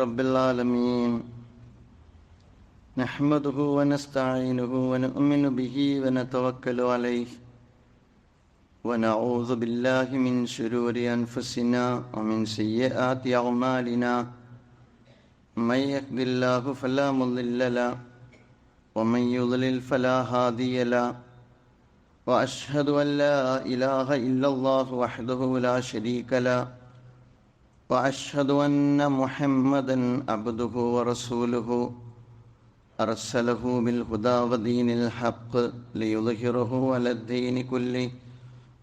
رب العالمين نحمده ونستعينه ونؤمن به ونتوكل عليه ونعوذ بالله من شرور أنفسنا ومن سيئات أعمالنا من يهد الله فلا مضل له ومن يضلل فلا هادي له وأشهد أن لا إله إلا الله وحده لا شريك له وأشهد أن محمدا عبده ورسوله أرسله بالهدى ودين الحق ليظهره على الدين كله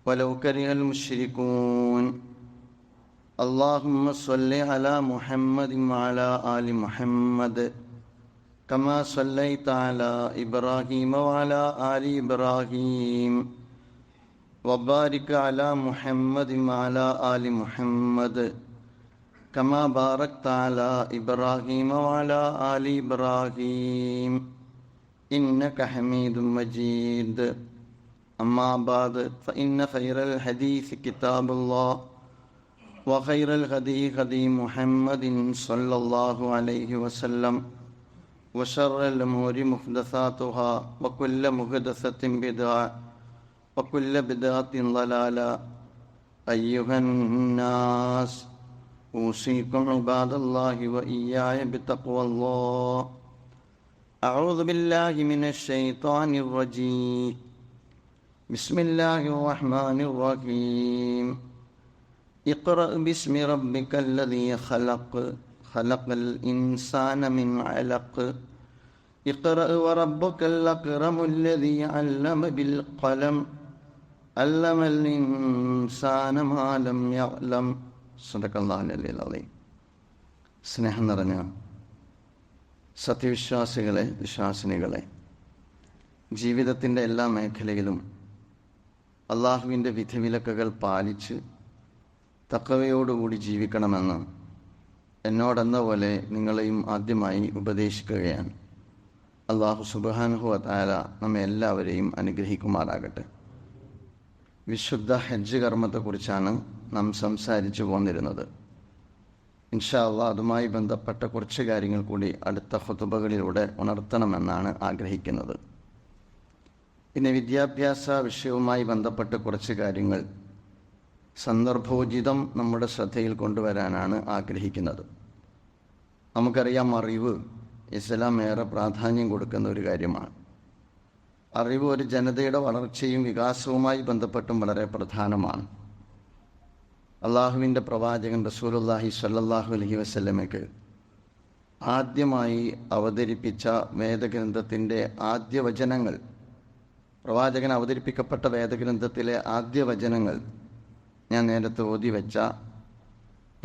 ولو كره المشركون اللهم صل على محمد وعلى آل محمد كما صليت على إبراهيم وعلى آل إبراهيم وبارك على محمد وعلى آل محمد كما باركت على إبراهيم وعلى آل إبراهيم إنك حميد مجيد أما بعد فإن خير الحديث كتاب الله وخير الهدي هدي محمد صلى الله عليه وسلم وشر الأمور محدثاتها وكل محدثة بدعة وكل بدعة ضلالة أيها الناس أوصيكم عباد الله وإياي بتقوى الله أعوذ بالله من الشيطان الرجيم بسم الله الرحمن الرحيم اقرأ باسم ربك الذي خلق الإنسان من علق اقرأ وربك الأكرم الذي علم بالقلم علم الإنسان ما لم يعلم സദഖല്ലാഹുൽ അലിയ്യുൽ അദീം. സ്നേഹം നിറഞ്ഞ സത്യവിശ്വാസികളെ, വിശ്വാസിനികളെ, ജീവിതത്തിൻ്റെ എല്ലാ മേഖലയിലും അള്ളാഹുവിൻ്റെ വിധിവിലക്കുകൾ പാലിച്ച് തഖ്വയോടുകൂടി ജീവിക്കണമെന്ന് എന്നോടെന്ന പോലെ നിങ്ങളെയും ആദ്യമായി ഉപദേശിക്കുകയാണ്. അള്ളാഹു സുബ്ഹാനഹു വ തആല നമ്മെ എല്ലാവരെയും അനുഗ്രഹിക്കുമാറാകട്ടെ. വിശുദ്ധ ഹജ്ജ് കർമ്മത്തെക്കുറിച്ചാണ് നാം സംസാരിച്ചു പോന്നിരുന്നത്. ഇൻഷാ അള്ളാഹ് അതുമായി ബന്ധപ്പെട്ട കുറച്ച് കാര്യങ്ങൾ കൂടി അടുത്ത ഖുതുബകളിലൂടെ ഉണർത്തണമെന്നാണ് ആഗ്രഹിക്കുന്നത്. പിന്നെ വിദ്യാഭ്യാസ വിഷയവുമായി ബന്ധപ്പെട്ട കുറച്ച് കാര്യങ്ങൾ സന്ദർഭോചിതം നമ്മുടെ ശ്രദ്ധയിൽ കൊണ്ടുവരാനാണ് ആഗ്രഹിക്കുന്നത്. നമുക്കറിയാം, അറിവ് ഇസ്ലാം ഏറെ പ്രാധാന്യം കൊടുക്കുന്ന ഒരു കാര്യമാണ്. അറിവ് ഒരു ജനതയുടെ വളർച്ചയും വികാസവുമായി ബന്ധപ്പെട്ടും വളരെ പ്രധാനമാണ്. അള്ളാഹുവിൻ്റെ പ്രവാചകൻ റസൂലുള്ളാഹി സ്വല്ലല്ലാഹു അലൈഹി വസല്ലമയ്ക്ക് ആദ്യമായി അവതരിപ്പിച്ച വേദഗ്രന്ഥത്തിൻ്റെ ആദ്യ വചനങ്ങൾ, പ്രവാചകൻ അവതരിപ്പിക്കപ്പെട്ട വേദഗ്രന്ഥത്തിലെ ആദ്യ വചനങ്ങൾ ഞാൻ നേരത്തെ ഓതി വെച്ച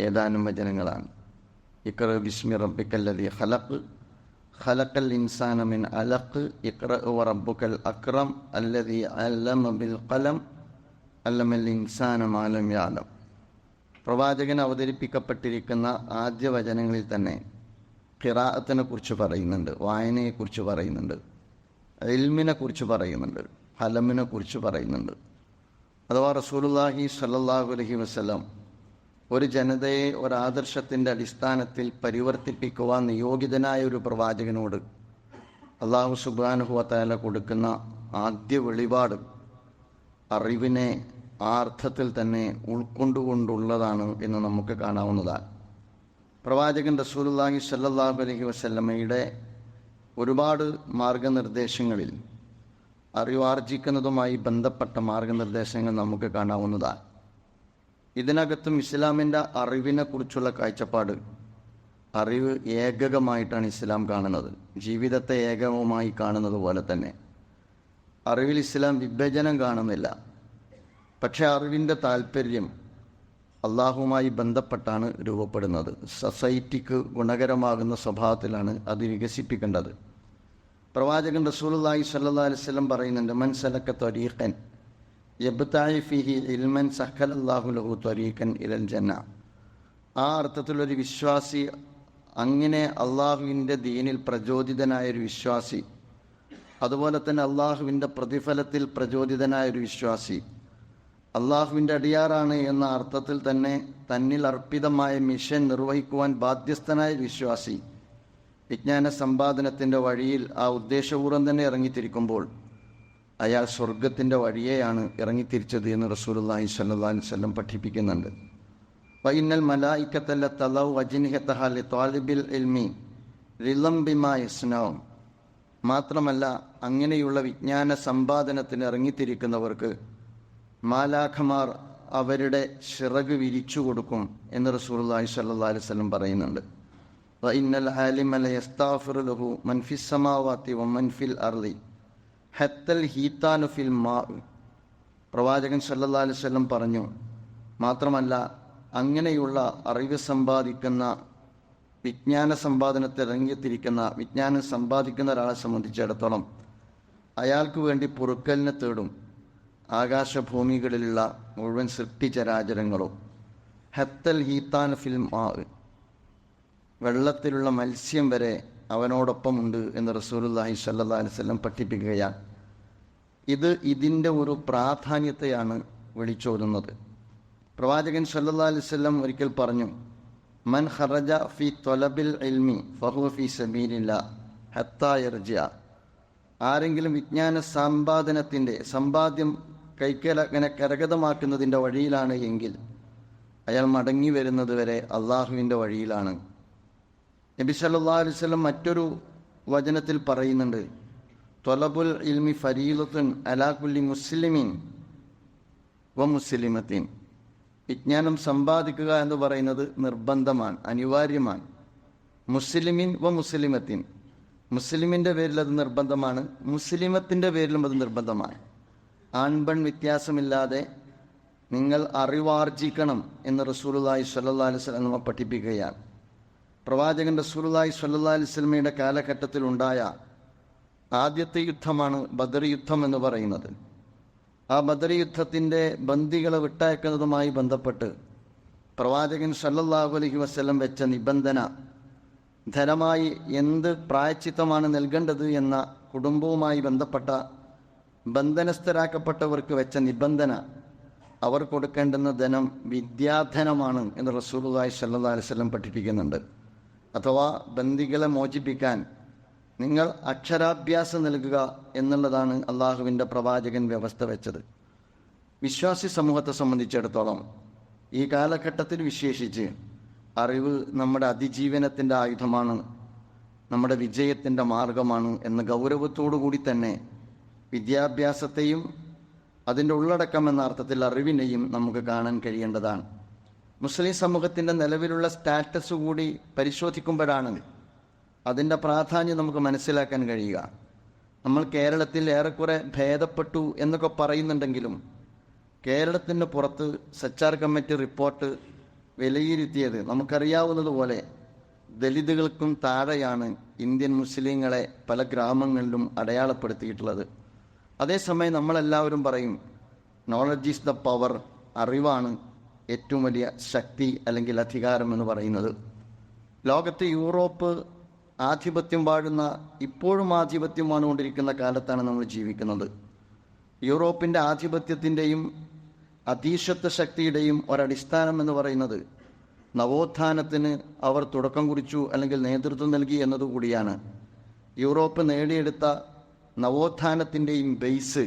ഏതാനും വചനങ്ങളാണ്. ഇഖ്റ ബിസ്മി റബ്ബിക്കല്ലദീ ഖലഖ് ഖലഖൽ ഇൻസാന മിൻ അലഖ് ഇഖ്റ വറബ്ബുക്കൽ അക്രം അല്ലദീ അല്ലമ ബിൽ ഖലം അല്ലമൽ ഇൻസാന മാ ലം യഅലം. പ്രവാചകൻ അവതരിപ്പിക്കപ്പെട്ടിരിക്കുന്ന ആദ്യ വചനങ്ങളിൽ തന്നെ ഖിറാഅത്തിനെ കുറിച്ച് പറയുന്നുണ്ട്, വായനയെക്കുറിച്ച് പറയുന്നുണ്ട്, ഇൽമിനെ കുറിച്ച് പറയുന്നുണ്ട്, ഖലമിനെ കുറിച്ച് പറയുന്നുണ്ട്. അഥവാ റസൂലുള്ളാഹി സ്വല്ലല്ലാഹു അലൈഹി വസല്ലം ഒരു ജനതയെ ഒരാദർശത്തിൻ്റെ അടിസ്ഥാനത്തിൽ പരിവർത്തിപ്പിക്കുവാൻ നിയോഗിതനായ ഒരു പ്രവാചകനോട് അല്ലാഹു സുബ്ഹാനഹു വ തആല കൊടുക്കുന്ന ആദ്യ വെളിപാട് അറിവിനെ ആ അർത്ഥത്തിൽ തന്നെ ഉൾക്കൊണ്ടുകൊണ്ടുള്ളതാണ് എന്ന് നമുക്ക് കാണാവുന്നതാണ്. പ്രവാചകൻ റസൂലുള്ളാഹി സ്വല്ലല്ലാഹു അലൈഹി വസല്ലമയുടെ ഒരുപാട് മാർഗനിർദ്ദേശങ്ങളിൽ അറിവാർജിക്കുന്നതുമായി ബന്ധപ്പെട്ട മാർഗനിർദ്ദേശങ്ങൾ നമുക്ക് കാണാവുന്നതാണ്. ഇതിനകത്തും ഇസ്ലാമിൻ്റെ അറിവിനെ കുറിച്ചുള്ള കാഴ്ചപ്പാട്, അറിവ് ഏകകമായിട്ടാണ് ഇസ്ലാം കാണുന്നത്. ജീവിതത്തെ ഏകകമായി കാണുന്നത് പോലെ തന്നെ അറിവിൽ ഇസ്ലാം വിഭജനം കാണുന്നില്ല. പക്ഷേ അറിവിൻ്റെ താല്പര്യം അള്ളാഹുവുമായി ബന്ധപ്പെട്ടാണ് രൂപപ്പെടുന്നത്. സൊസൈറ്റിക്ക് ഗുണകരമാകുന്ന സ്വഭാവത്തിലാണ് അത് വികസിപ്പിക്കേണ്ടത്. പ്രവാചകൻ റസൂലുള്ളാഹി സ്വല്ലല്ലാഹു അലൈഹി വസല്ലം പറയുന്നുണ്ട്, മൻ സലക ത്വരീഖൻ യബ്തഗി ഫീഹി ഇൽമൻ സഹലല്ലാഹു ലഹു ത്വരീഖൻ ഇലൽ ജന്ന. ആ അർത്ഥത്തിലൊരു വിശ്വാസി, അങ്ങനെ അള്ളാഹുവിൻ്റെ ദീനിൽ പ്രചോദിതനായൊരു വിശ്വാസി, അതുപോലെ തന്നെ അള്ളാഹുവിൻ്റെ പ്രതിഫലത്തിൽ പ്രചോദിതനായൊരു വിശ്വാസി അള്ളാഹുവിൻ്റെ അടിയാറാണ് എന്ന അർത്ഥത്തിൽ തന്നെ തന്നിൽ അർപ്പിതമായ മിഷൻ നിർവഹിക്കുവാൻ ബാധ്യസ്ഥനായ വിശ്വാസി വിജ്ഞാന സമ്പാദനത്തിൻ്റെ വഴിയിൽ ആ ഉദ്ദേശപൂർവ്വം തന്നെ ഇറങ്ങിത്തിരിക്കുമ്പോൾ അയാൾ സ്വർഗത്തിൻ്റെ വഴിയെയാണ് ഇറങ്ങിത്തിരിച്ചത് എന്ന് റസൂലുള്ളാഹി സ്വല്ലല്ലാഹി അലൈഹി വസല്ലം പഠിപ്പിക്കുന്നുണ്ട്. വഇന്നൽ മലായികത ലതലൗ അജ്നിഹതഹാ ലിത്വാലിബിൽ ഇൽമി റിളം ബിമാ യസ്നൗ. മാത്രമല്ല, അങ്ങനെയുള്ള വിജ്ഞാന സമ്പാദനത്തിന് ഇറങ്ങിത്തിരിക്കുന്നവർക്ക് മാലാഖമാർ അവരുടെ ചിറക് വിരിച്ചു കൊടുക്കും എന്ന് റസൂലുള്ളാഹി സ്വല്ലല്ലാഹി അലൈഹി വസല്ലം പറയുന്നുണ്ട്. വഇന്നൽ ആലിമ ലയസ്തഗ്ഫിറു ലഹു മൻ ഫിസ് സമാവാതി വമൻ ഫിൽ അർളി ഹത്തൽ ഹീതാനു ഫിൽ മാ. പ്രവാചകൻ സല്ലല്ലാഹു അലൈഹി വസല്ലം പറഞ്ഞു, മാത്രമല്ല അങ്ങനെയുള്ള അറിവ് സമ്പാദിക്കുന്ന വിജ്ഞാന സമ്പാദനത്തിൽ ഇറങ്ങിത്തിരിക്കുന്ന വിജ്ഞാനം സമ്പാദിക്കുന്ന ഒരാളെ സംബന്ധിച്ചിടത്തോളം അയാൾക്ക് വേണ്ടി പൊറുക്കലിനെ തേടും ആകാശഭൂമികളിലുള്ള മുഴുവൻ സൃഷ്ടിചരാചരങ്ങളും. ഹത്തൽ ഹീതാൻ ഫിൽ മാ, വെള്ളത്തിലുള്ള മത്സ്യം വരെ അവനോടൊപ്പമുണ്ട് എന്ന് റസൂലുള്ളാഹി സ്വല്ലല്ലാഹി അലൈഹി വസല്ലം പഠിപ്പിക്കുകയാണ്. ഇതിൻ്റെ ഒരു പ്രാധാന്യത്തെയാണ് വിളിച്ചോതുന്നത്. പ്രവാചകൻ സ്വല്ലല്ലാഹി അലൈഹി വസല്ലം ഒരിക്കൽ പറഞ്ഞു, മൻ ഖറജ ഫി ത്വലബിൽ ഇൽമി ഫഹുവ ഫി സബീലില്ലാഹ് ഹത്താ യർജിഅ. ആരെങ്കിലും വിജ്ഞാന സമ്പാദനത്തിൻ്റെ സമ്പാദ്യം അങ്ങനെ കരഗതമാക്കുന്നതിൻ്റെ വഴിയിലാണ് എങ്കിൽ അയാൾ മടങ്ങി വരുന്നത് വരെ അള്ളാഹുവിൻ്റെ വഴിയിലാണ്. നബി സല്ലല്ലാഹു അലൈഹി വസല്ലം മറ്റൊരു വചനത്തിൽ പറയുന്നുണ്ട്, ത്വലബുൽ ഇൽമി ഫരീലത്തുൻ അലാ കുല്ലി മുസ്ലിമീൻ വ മുസ്ലിമത്തിൻ. വിജ്ഞാനം സമ്പാദിക്കുക എന്ന് പറയുന്നത് നിർബന്ധമാണ്, അനിവാര്യമാണ്. മുസ്ലിമിൻ വ മുസ്ലിമത്തിൻ, മുസ്ലിമിൻ്റെ പേരിൽ അത് നിർബന്ധമാണ്, മുസ്ലിമത്തിൻ്റെ പേരിലും അത് നിർബന്ധമാണ്. ആൺപെൺ വ്യത്യാസമില്ലാതെ നിങ്ങൾ അറിവാർജിക്കണം എന്ന് റസൂലുള്ളാഹി സ്വല്ലല്ലാഹി അലൈഹി വസല്ലം നമ്മെ പഠിപ്പിക്കുകയാണ്. പ്രവാചകൻ റസൂലുള്ളാഹി സ്വല്ലല്ലാഹി അലൈഹി വസല്ലമയുടെ കാലഘട്ടത്തിലുണ്ടായ ആദ്യത്തെ യുദ്ധമാണ് ബദർ യുദ്ധം എന്ന് പറയുന്നത്. ആ ബദർ യുദ്ധത്തിൻ്റെ ബന്ദികളെ വിട്ടയക്കുന്നതുമായി ബന്ധപ്പെട്ട് പ്രവാചകൻ സ്വല്ലല്ലാഹു അലൈഹി വസല്ലം വെച്ച നിബന്ധന, ധനമായി എന്ത് പ്രായശ്ചിത്തമാണ് നൽകേണ്ടത് എന്ന കുടുംബവുമായി ബന്ധപ്പെട്ട ബന്ധനസ്ഥരാക്കപ്പെട്ടവർക്ക് വെച്ച നിബന്ധന, അവർ കൊടുക്കേണ്ടുന്ന ധനം വിദ്യാധനമാണ് എന്ന് റസൂലുള്ളാഹി സ്വല്ലല്ലാഹി അലൈഹി വസല്ലം പഠിപ്പിക്കുന്നുണ്ട്. അഥവാ ബന്ദികളെ മോചിപ്പിക്കാൻ നിങ്ങൾ അക്ഷരാഭ്യാസം നൽകുക എന്നുള്ളതാണ് അള്ളാഹുവിൻ്റെ പ്രവാചകൻ വ്യവസ്ഥ വെച്ചത്. വിശ്വാസി സമൂഹത്തെ സംബന്ധിച്ചിടത്തോളം ഈ കാലഘട്ടത്തിൽ വിശേഷിച്ച് അറിവ് നമ്മുടെ അതിജീവനത്തിൻ്റെ ആയുധമാണ്, നമ്മുടെ വിജയത്തിൻ്റെ മാർഗമാണ് എന്ന ഗൗരവത്തോടു കൂടി തന്നെ വിദ്യാഭ്യാസത്തെയും അതിൻ്റെ ഉള്ളടക്കം എന്ന അർത്ഥത്തിൽ അറിവിനെയും നമുക്ക് കാണാൻ കഴിയേണ്ടതാണ്. മുസ്ലിം സമൂഹത്തിൻ്റെ നിലവിലുള്ള സ്റ്റാറ്റസ് കൂടി പരിശോധിക്കുമ്പോഴാണ് അതിൻ്റെ പ്രാധാന്യം നമുക്ക് മനസ്സിലാക്കാൻ കഴിയുക. നമ്മൾ കേരളത്തിൽ ഏറെക്കുറെ ഭേദപ്പെട്ടു എന്നൊക്കെ പറയുന്നുണ്ടെങ്കിലും കേരളത്തിന് പുറത്ത് സച്ചാർ കമ്മിറ്റി റിപ്പോർട്ട് വിലയിരുത്തിയത് നമുക്കറിയാവുന്നതുപോലെ ദലിതുകൾക്കും താഴെയാണ് ഇന്ത്യൻ മുസ്ലിങ്ങളെ പല ഗ്രാമങ്ങളിലും അടയാളപ്പെടുത്തിയിട്ടുള്ളത്. അതേസമയം നമ്മളെല്ലാവരും പറയും നോളജ് ഈസ് ദ പവർ, അറിവാണ് ഏറ്റവും വലിയ ശക്തി അല്ലെങ്കിൽ അധികാരം എന്ന് പറയുന്നത്. ലോകത്ത് യൂറോപ്പ് ആധിപത്യം വാഴുന്ന, ഇപ്പോഴും ആധിപത്യം വാണുകൊണ്ടിരിക്കുന്ന കാലത്താണ് നമ്മൾ ജീവിക്കുന്നത്. യൂറോപ്പിൻ്റെ ആധിപത്യത്തിൻ്റെയും അധീശത്വ ശക്തിയുടെയും ഒരടിസ്ഥാനം എന്ന് പറയുന്നത് നവോത്ഥാനത്തിന് അവർ തുടക്കം കുറിച്ചു അല്ലെങ്കിൽ നേതൃത്വം നൽകി എന്നതുകൂടിയാണ്. യൂറോപ്പ് നേടിയെടുത്ത നവോത്ഥാനത്തിൻ്റെയും ബേസ്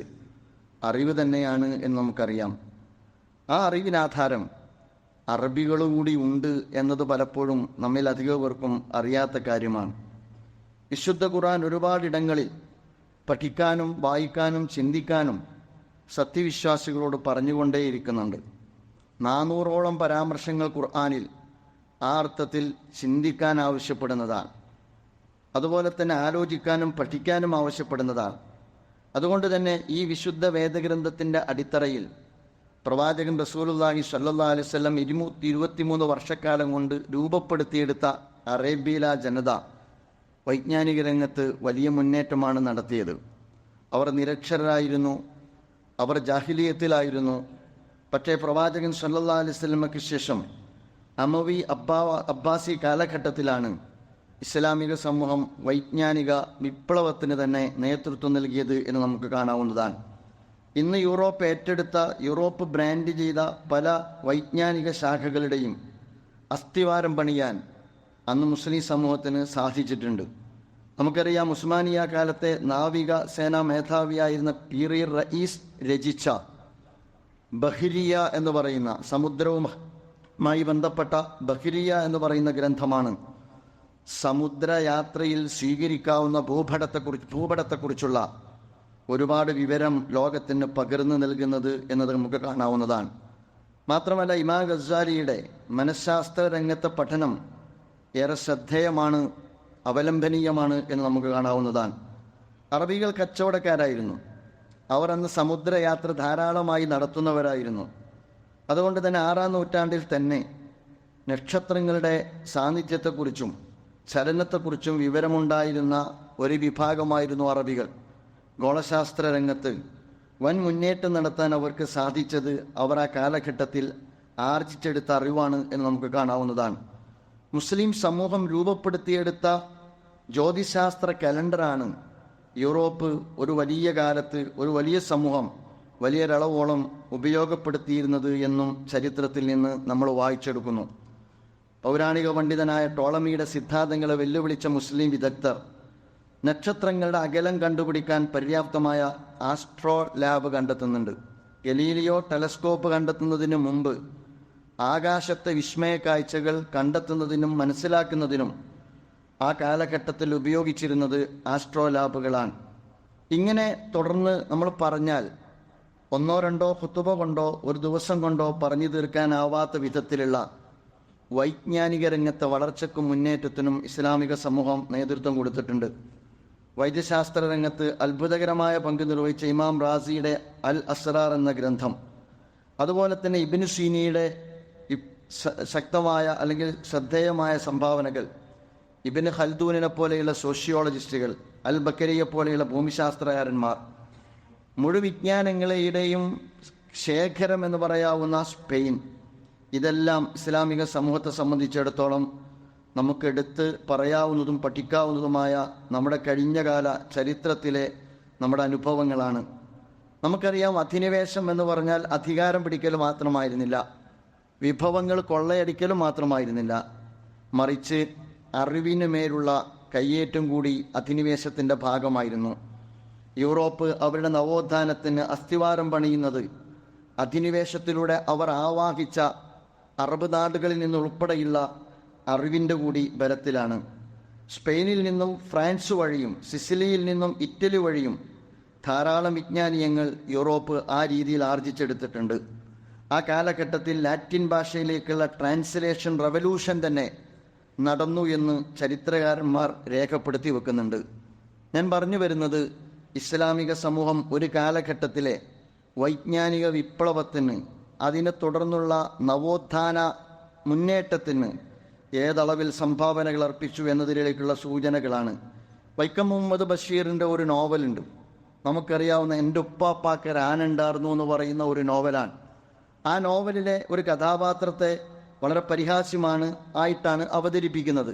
അറിവ് തന്നെയാണ് എന്ന് നമുക്കറിയാം. ആ അറിവിനാധാരം അറബികളുകൂടി ഉണ്ട് എന്നത് പലപ്പോഴും നമ്മിൽ അധികവർക്കും അറിയാത്ത കാര്യമാണ്. വിശുദ്ധ ഖുർആൻ ഒരുപാടിടങ്ങളിൽ പഠിക്കാനും വായിക്കാനും ചിന്തിക്കാനും സത്യവിശ്വാസികളോട് പറഞ്ഞുകൊണ്ടേയിരിക്കുന്നുണ്ട്. 400ഓളം പരാമർശങ്ങൾ ഖുർആനിൽ ആ അർത്ഥത്തിൽ ചിന്തിക്കാൻ ആവശ്യപ്പെടുന്നതാണ്. അതുപോലെ തന്നെ ആലോചിക്കാനും പഠിക്കാനും ആവശ്യപ്പെടുന്നതാണ്. അതുകൊണ്ട് തന്നെ ഈ വിശുദ്ധ വേദഗ്രന്ഥത്തിൻ്റെ അടിത്തറയിൽ പ്രവാചകൻ റസൂലുള്ളാഹി സ്വല്ലല്ലാഹി അലൈഹി വസല്ലം 223 വർഷക്കാലം കൊണ്ട് രൂപപ്പെടുത്തിയെടുത്ത അറേബ്യയിലെ ജനത വൈജ്ഞാനിക രംഗത്ത് വലിയ മുന്നേറ്റമാണ് നടത്തിയത്. അവർ നിരക്ഷരരായിരുന്നു, അവർ ജാഹിലിയത്തിലായിരുന്നു. പക്ഷേ പ്രവാചകൻ സ്വല്ലല്ലാഹി അലൈഹി വസല്ലമയ്ക്ക് ശേഷം അമവി അബ്ബാസി കാലഘട്ടത്തിലാണ് ഇസ്ലാമിക സമൂഹം വൈജ്ഞാനിക വിപ്ലവത്തിന് തന്നെ നേതൃത്വം നൽകിയത് എന്ന് നമുക്ക് കാണാവുന്നതാണ്. ഇന്ന് യൂറോപ്പ് ഏറ്റെടുത്ത, യൂറോപ്പ് ബ്രാൻഡ് ചെയ്ത പല വൈജ്ഞാനിക ശാഖകളുടെയും അസ്ഥിവാരം പണിയാൻ അന്ന് മുസ്ലിം സമൂഹത്തിന് സാധിച്ചിട്ടുണ്ട്. നമുക്കറിയാം, ഉസ്മാനിയ കാലത്തെ നാവിക സേനാ മേധാവിയായിരുന്ന പീറിർ റയീസ് രചിച്ച ബഹ്രിയ എന്ന് പറയുന്ന, സമുദ്രവുമായി ബന്ധപ്പെട്ട ബഹ്രിയ എന്ന് പറയുന്ന ഗ്രന്ഥമാണ് സമുദ്രയാത്രയിൽ സ്വീകരിക്കാവുന്ന ഭൂപടത്തെക്കുറിച്ചുള്ള ഒരുപാട് വിവരം ലോകത്തിന് പകർന്നു നൽകുന്നത് എന്നത് നമുക്ക് കാണാവുന്നതാണ്. മാത്രമല്ല, ഇമാം ഗസാലിയുടെ മനഃശാസ്ത്ര രംഗത്തെ പഠനം ഏറെ ശ്രദ്ധേയമാണ്, അവലംബനീയമാണ് എന്ന് നമുക്ക് കാണാവുന്നതാണ്. അറബികൾ കച്ചവടക്കാരായിരുന്നു. അവർ അന്ന് സമുദ്രയാത്ര ധാരാളമായി നടത്തുന്നവരായിരുന്നു. അതുകൊണ്ട് തന്നെ 6-ാം നൂറ്റാണ്ടിൽ തന്നെ നക്ഷത്രങ്ങളുടെ സാന്നിധ്യത്തെക്കുറിച്ചും ചലനത്തെക്കുറിച്ചും വിവരമുണ്ടായിരുന്ന ഒരു വിഭാഗമായിരുന്നു അറബികൾ. ഗോളശാസ്ത്ര രംഗത്ത് വൻ മുന്നേറ്റം നടത്താൻ അവർക്ക് സാധിച്ചത് അവർ ആ കാലഘട്ടത്തിൽ ആർജിച്ചെടുത്ത അറിവാണ് എന്ന് നമുക്ക് കാണാവുന്നതാണ്. മുസ്ലിം സമൂഹം രൂപപ്പെടുത്തിയെടുത്ത ജ്യോതിശാസ്ത്ര കലണ്ടറാണ് യൂറോപ്പ് ഒരു വലിയ കാലത്ത്, ഒരു വലിയ സമൂഹം വലിയൊരളവോളം ഉപയോഗപ്പെടുത്തിയിരുന്നത് എന്നും ചരിത്രത്തിൽ നിന്ന് നമ്മൾ വായിച്ചെടുക്കുന്നു. പൗരാണിക പണ്ഡിതനായ ടോളമിയുടെ സിദ്ധാന്തങ്ങളെ വെല്ലുവിളിച്ച മുസ്ലിം വിദഗ്ധർ നക്ഷത്രങ്ങളുടെ അകലം കണ്ടുപിടിക്കാൻ പര്യാപ്തമായ ആസ്ട്രോ ലാബ് കണ്ടെത്തുന്നുണ്ട്. ഗലീലിയോ ടെലസ്കോപ്പ് കണ്ടെത്തുന്നതിന് മുമ്പ് ആകാശത്തെ വിസ്മയ കാഴ്ചകൾ കണ്ടെത്തുന്നതിനും മനസ്സിലാക്കുന്നതിനും ആ കാലഘട്ടത്തിൽ ഉപയോഗിച്ചിരുന്നത് ആസ്ട്രോ ലാബുകളാണ്. ഇങ്ങനെ തുടർന്ന് നമ്മൾ പറഞ്ഞാൽ 1-2 ഖുതുബ കൊണ്ടോ ഒരു ദിവസം കൊണ്ടോ പറഞ്ഞു തീർക്കാനാവാത്ത വിധത്തിലുള്ള വൈജ്ഞാനിക രംഗത്തെ വളർച്ചയ്ക്കും മുന്നേറ്റത്തിനും ഇസ്ലാമിക സമൂഹം നേതൃത്വം കൊടുത്തിട്ടുണ്ട്. വൈദ്യശാസ്ത്ര രംഗത്ത് അത്ഭുതകരമായ പങ്ക് നിർവഹിച്ച ഇമാം റാസിയുടെ അൽ അസ്റാർ എന്ന ഗ്രന്ഥം, അതുപോലെ തന്നെ ഇബ്നു സീനിയുടെ ശക്തമായ അല്ലെങ്കിൽ ശ്രദ്ധേയമായ സംഭാവനകൾ, ഇബ്നു ഖൽദൂനിനെ പോലെയുള്ള സോഷ്യോളജിസ്റ്റുകൾ, അൽ ബക്കരിയെ പോലെയുള്ള ഭൂമിശാസ്ത്രകാരന്മാർ, മുഴുവിജ്ഞാനങ്ങളുടെയും ശേഖരം എന്ന് പറയാവുന്ന സ്പെയിൻ, ഇതെല്ലാം ഇസ്ലാമിക സമൂഹത്തെ സംബന്ധിച്ചിടത്തോളം നമുക്കെടുത്ത് പറയാവുന്നതും പഠിക്കാവുന്നതുമായ നമ്മുടെ കഴിഞ്ഞകാല ചരിത്രത്തിലെ നമ്മുടെ അനുഭവങ്ങളാണ്. നമുക്കറിയാം, അധിനിവേശം എന്ന് പറഞ്ഞാൽ അധികാരം പിടിക്കൽ മാത്രമായിരുന്നില്ല, വിഭവങ്ങൾ കൊള്ളയടിക്കലും മാത്രമായിരുന്നില്ല, മറിച്ച് അറിവിന് മേലുള്ള കയ്യേറ്റം കൂടി അധിനിവേശത്തിൻ്റെ ഭാഗമായിരുന്നു. യൂറോപ്പ് അവരുടെ നവോത്ഥാനത്തിന് അസ്ഥിവാരം പണിയുന്നത് അധിനിവേശത്തിലൂടെ അവർ ആവാഹിച്ച അറബ് നാടുകളിൽ നിന്നുൾപ്പെടെയുള്ള അറിവിൻ്റെ കൂടി ബലത്തിലാണ്. സ്പെയിനിൽ നിന്നും ഫ്രാൻസ് വഴിയും സിസിലിയിൽ നിന്നും ഇറ്റലി വഴിയും ധാരാളം വിജ്ഞാനീയങ്ങൾ യൂറോപ്പ് ആ രീതിയിൽ ആർജിച്ചെടുത്തിട്ടുണ്ട്. ആ കാലഘട്ടത്തിൽ ലാറ്റിൻ ഭാഷയിലേക്കുള്ള ട്രാൻസ്ലേഷൻ റവല്യൂഷൻ തന്നെ നടന്നു എന്ന് ചരിത്രകാരന്മാർ രേഖപ്പെടുത്തി വെക്കുന്നുണ്ട്. ഞാൻ പറഞ്ഞു വരുന്നത്, ഇസ്ലാമിക സമൂഹം ഒരു കാലഘട്ടത്തിലെ വൈജ്ഞാനിക വിപ്ലവത്തിന്, അതിനെ തുടർന്നുള്ള നവോത്ഥാന മുന്നേറ്റത്തിന് ഏതളവിൽ സംഭാവനകൾ അർപ്പിച്ചു എന്നതിലേക്കുള്ള സൂചനകളാണ്. വൈക്കം മുഹമ്മദ് ബഷീറിൻ്റെ ഒരു നോവലുണ്ട്, നമുക്കറിയാവുന്ന എൻ്റെ ഉപ്പാപ്പാക്ക് ആനുണ്ടായിരുന്നു എന്ന് പറയുന്ന ഒരു നോവലാണ്. ആ നോവലിലെ ഒരു കഥാപാത്രത്തെ വളരെ പരിഹാസ്യമാണ് ആയിട്ടാണ് അവതരിപ്പിക്കുന്നത്.